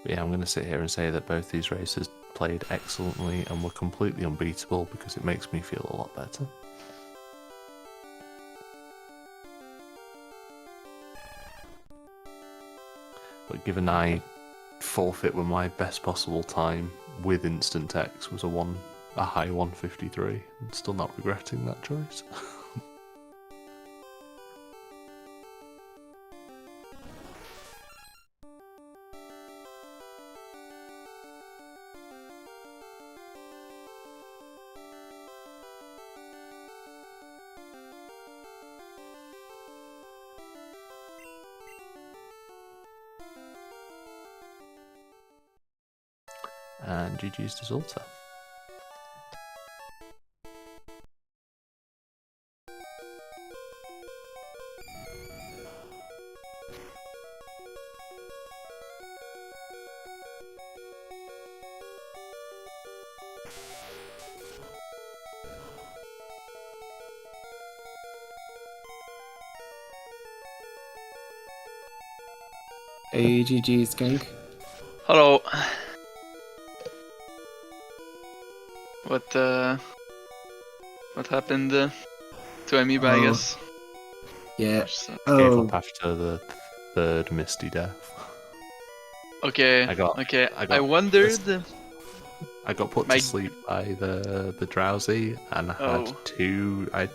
Yeah, I'm going to sit here and say that both these races played excellently and were completely unbeatable because it makes me feel a lot better. But given I forfeit with my best possible time with instant text was a high 153, I'm still not regretting that choice. And GG's to Zulta. Hey, GG's, Kink. Hello. What happened to Amoeba, I Oh. guess? Yeah. So- Gave Oh, up after the third Misty death. Okay. I got- okay. I I got wondered. I got put My- to sleep by the drowsy, and I had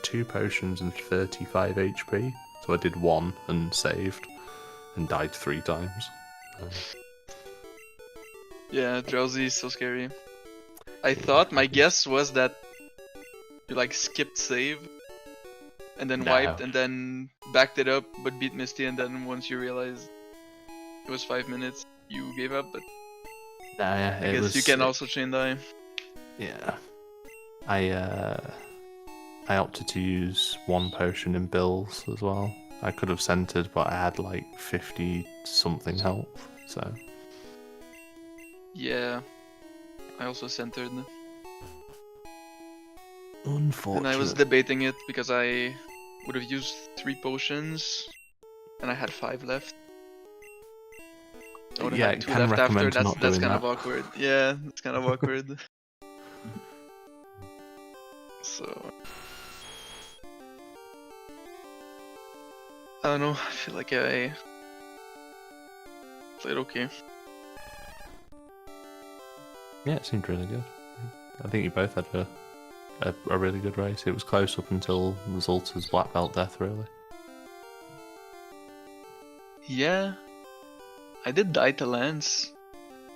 two potions and 35 HP. So I did one and saved, and died 3 times. Yeah, drowsy is so scary. I thought my guess was that you like skipped save and then No. wiped and then backed it up but beat Misty, and then once you realized it was 5 minutes you gave up, but Nah, yeah, I guess you can also chain die. Yeah, I opted to use one potion in Bill's as well. I could have centered, but I had like 50 something health, so. Yeah. I also centered. Unfortunate. And I was debating it because I would have used 3 potions and I had 5 left. I would have Yeah, had I 2 can left after. recommend not That's doing kind of that. awkward. Yeah, it's kind of awkward. So I don't know. I feel like I played okay. Yeah, it seemed really good. I think you both had a really good race. It was close up until Zulta's black belt death, really. Yeah, I did die to Lance,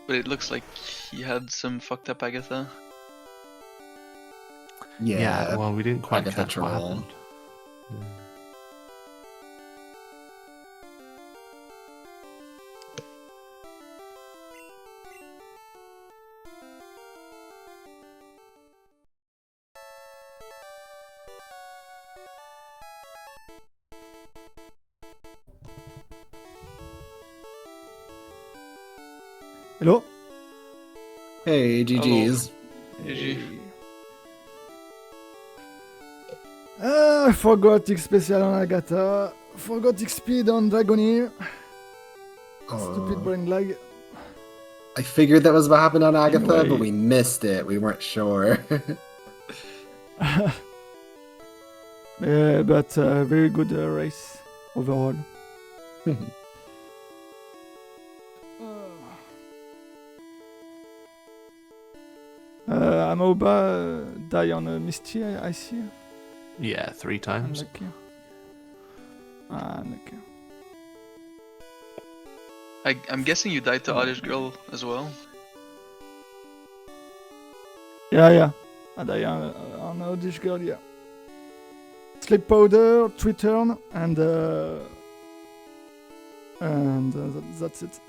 but it looks like he had some fucked up Agatha. yeah. Well, we didn't quite Agatha catch what troll. happened. Yeah. Hello? Hey, GG's. GG. I forgot X special on Agatha. Forgot X speed on Dragoneer. Stupid Oh, brain lag. I figured that was what happened on Agatha, Anyway. but we missed it. We weren't sure. But very good race overall. Amoeba die on Misty, I see. Yeah, 3 times. Unlucky. Unlucky. I'm guessing you died to Oddish Girl as well. Yeah. I die on Oddish Girl, yeah. Sleep powder, Twitter, and that's it.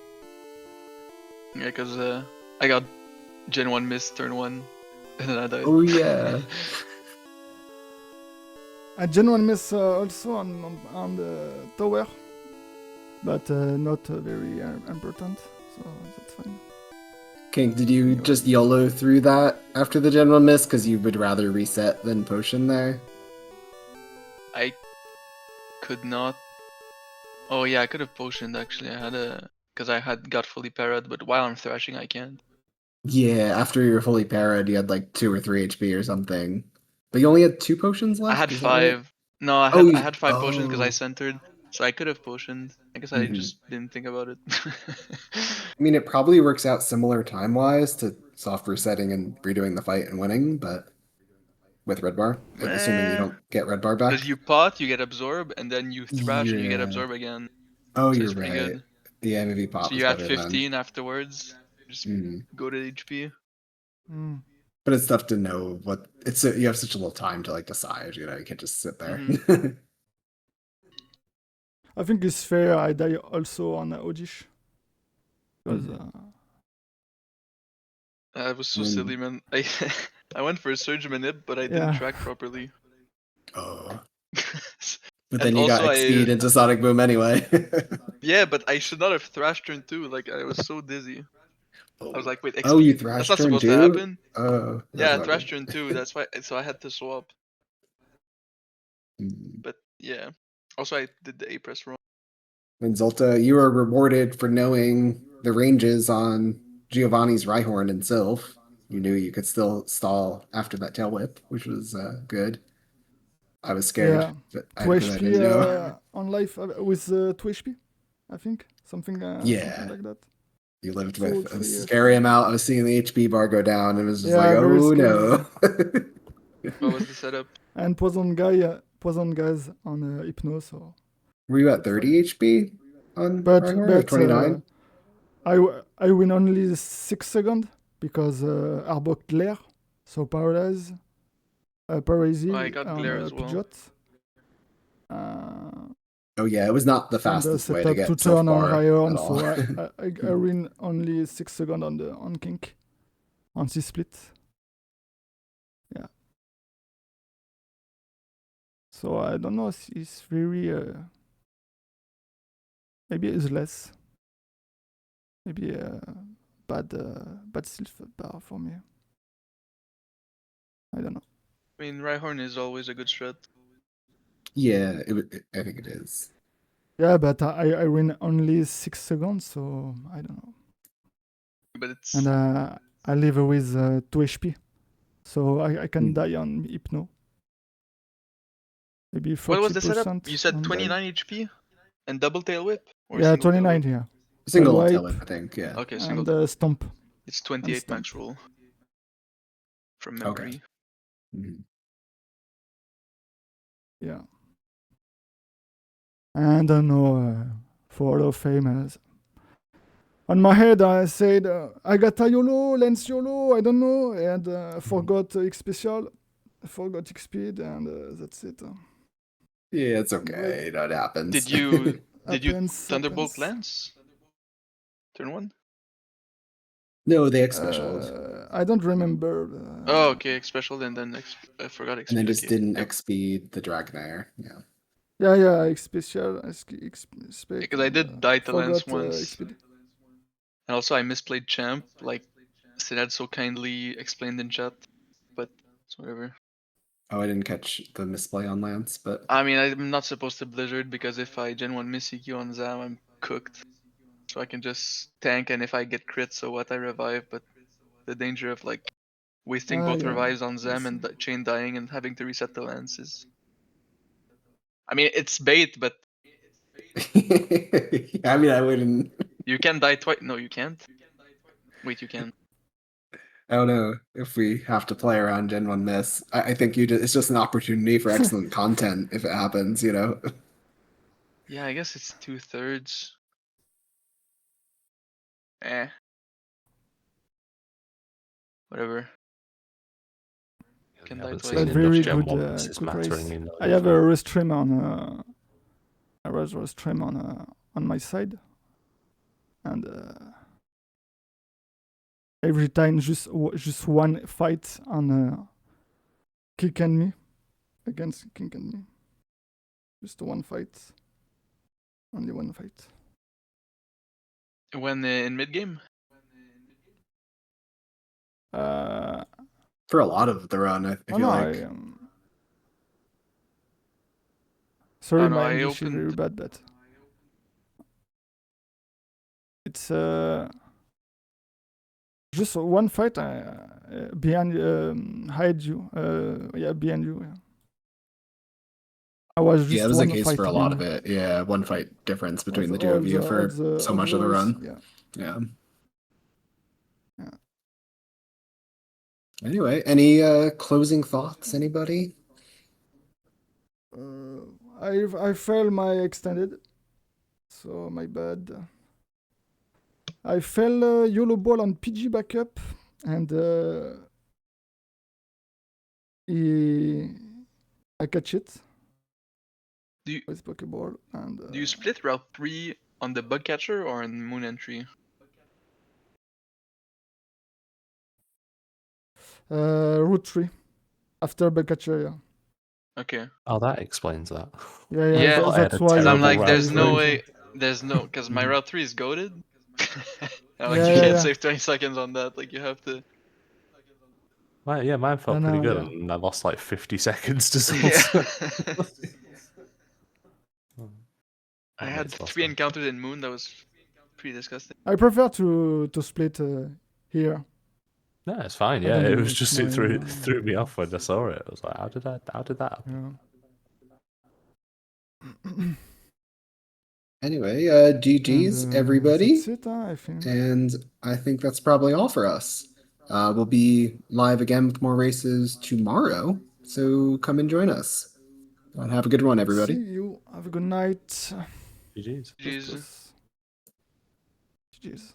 Yeah, cause I got Gen 1 miss turn 1, and then I died. Oh, yeah. I genuine miss also on the tower, but not very important, so that's fine. Kink, did you just YOLO through that after the general miss because you would rather reset than potion there? I could not. Oh yeah, I could have potioned actually. I had a because I had got fully parried, but while I'm thrashing, I can't. Yeah, after you were fully parried, you had like 2 or 3 HP or something. But you only had 2 potions left? I had is that right? 5. No, I Oh, had 5 potions because I oh. centered, so I could have potioned. I guess I just didn't think about it. I mean, it probably works out similar time-wise to soft resetting and redoing the fight and winning, but with red bar, assuming you don't get red bar back. Because you pot, you get absorb, and then you thrash and you get Yeah. absorb again. Oh, So you're it's pretty right. good. The movie pop So is you had better 15 afterwards. Just then. go to HP. Mm. But it's tough to know what it's. You have such a little time to like decide. You know, you can't just sit there. I think it's fair. I die also on Odish because That was so Mm. silly, man. I went for a Surge Manip, but I didn't Yeah. track properly. Oh. And But then you got also XP'd into Sonic Boom anyway. yeah, but I should not have Thrash turn 2. Like, I was so dizzy. I was like, wait, XP? Oh, you That's Thrash not turn supposed to 2? happen. Oh, that's Yeah, not Thrash good. turn 2. That's why. So I had to swap. Mm. But yeah. Also, I did the A press wrong. And Zulta, you were rewarded for knowing the ranges on Giovanni's Rhyhorn and Sylph. You knew you could still stall after that tail whip, which was good. I was scared, Yeah. but 2 because I HP didn't know. on life with 2 HP, I think. Something Yeah, like that. you lived 2 or with a 3 scary HP. amount. I was seeing the HP bar go down, and it was just like, Yeah, very oh scary. no. What was the setup? And Poison guys on Hypno, so Were you at that's 30 fine. HP on But Rhyhorn or 29? I win only 6 seconds because Arbok Glare, so paralyze, I paralysis got on Glare as well. Pidgeot. Uh, Oh yeah, it was not the and fastest way set to up to get Sylph turn on bar Rhyhorn, at so all. I win only 6 seconds on Kink on C-split. Yeah. So I don't know. It's very maybe it's less. Maybe bad Sylph bar for me. I don't know. I mean, Rhyhorn is always a good strat. Yeah, I think it is. Yeah, but I win only 6 seconds, so I don't know. But it's. And I live with 2 HP, so I can Hmm. die on Hypno. Maybe 40%. What was the setup? You said on 29 die. HP and double tail whip? Or Yeah, single tail 29 whip? here. Single tail Wipe whip, I think, yeah. Okay, single and tail. stomp. It's 28 stomp. max roll. From Okay. memory. Mhm. Yeah. And I don't know, for Hall of Fame. On my head, I said, I got a YOLO, Lens YOLO, I don't know, and forgot X special, forgot X speed, and that's it. Yeah, it's Great. okay. That happens. Did you Happens. Thunderbolt Lance? Turn 1? No, they X special. I don't remember. Oh, okay, special and then I forgot And then XP. just Okay. didn't Yep. XP the Dragonair. Yeah. Yeah, X special, X spec. Because I did die to Lance Forgot once. X speed. And also I misplayed Champ, like Sinad so kindly explained in chat. But it's whatever. Oh, I didn't catch the misplay on Lance, but I mean, I'm not supposed to Blizzard because if I Gen 1 miss EQ on Zam, I'm cooked. So I can just tank, and if I get crit, so what, I revive. But the danger of like wasting both Yeah, revives on I Zam see. and chain dying and having to reset the Lance is. I mean, it's bait, but I mean, I wouldn't. you can die twice. No, you can't. Wait, you can. I don't know if we have to play around Gen 1 miss. I think it's just an opportunity for excellent content if it happens, you know? Yeah, I guess it's 2/3. Eh. Whatever. Can I die haven't twice. seen But enough very Gen good, 1 misses good mattering race. in I have a over. restream I was restream on my side, and every time just one fight on Kick and me against Kick and me. Just one fight, only one fight. When in mid game? For a lot of the run, I feel No, like. sorry, Oh no, my I English is very opened. bad, but it's just one fight behind hide you. Yeah, behind you. Yeah. I was just Yeah, it was the one case fight for a lot of in. it. Yeah, one fight difference between Was the two of you for so all much of the race, run. yeah. Yeah. Yeah. Anyway, any closing thoughts, anybody? I failed my extended, so my bad. I fell YOLO ball on PG backup, and I catch it Do you, with Pokeball, and do you split Route 3 on the bug catcher or on Moon Entry? Route 3 after Belcacheria. Okay. Oh, that explains that. Yeah, Yeah. yeah, I thought I had that's a why. Cause I'm terrible like, route there's no three. way, there's no, cause my Mhm. route 3 is goated. I'm like, Yeah, you yeah, can't yeah. save 20 seconds on that. Like, you have to. Yeah, mine felt pretty know, good, yeah. and I lost like 50 seconds to Yeah. Zulta. I That had makes more 3 sense. encounters in Moon. That was pretty disgusting. I prefer to split here. No, it's fine. I Yeah, don't it know. was It's just my it threw me off when I saw it. I was like, how did that happen? yeah. Anyway, And GG's, everybody. that's it, I think. And I think that's probably all for us. We'll be live again with more races tomorrow, so come and join us. And have a good one, See everybody. you. Have a good night. GG's. GG's. GG's.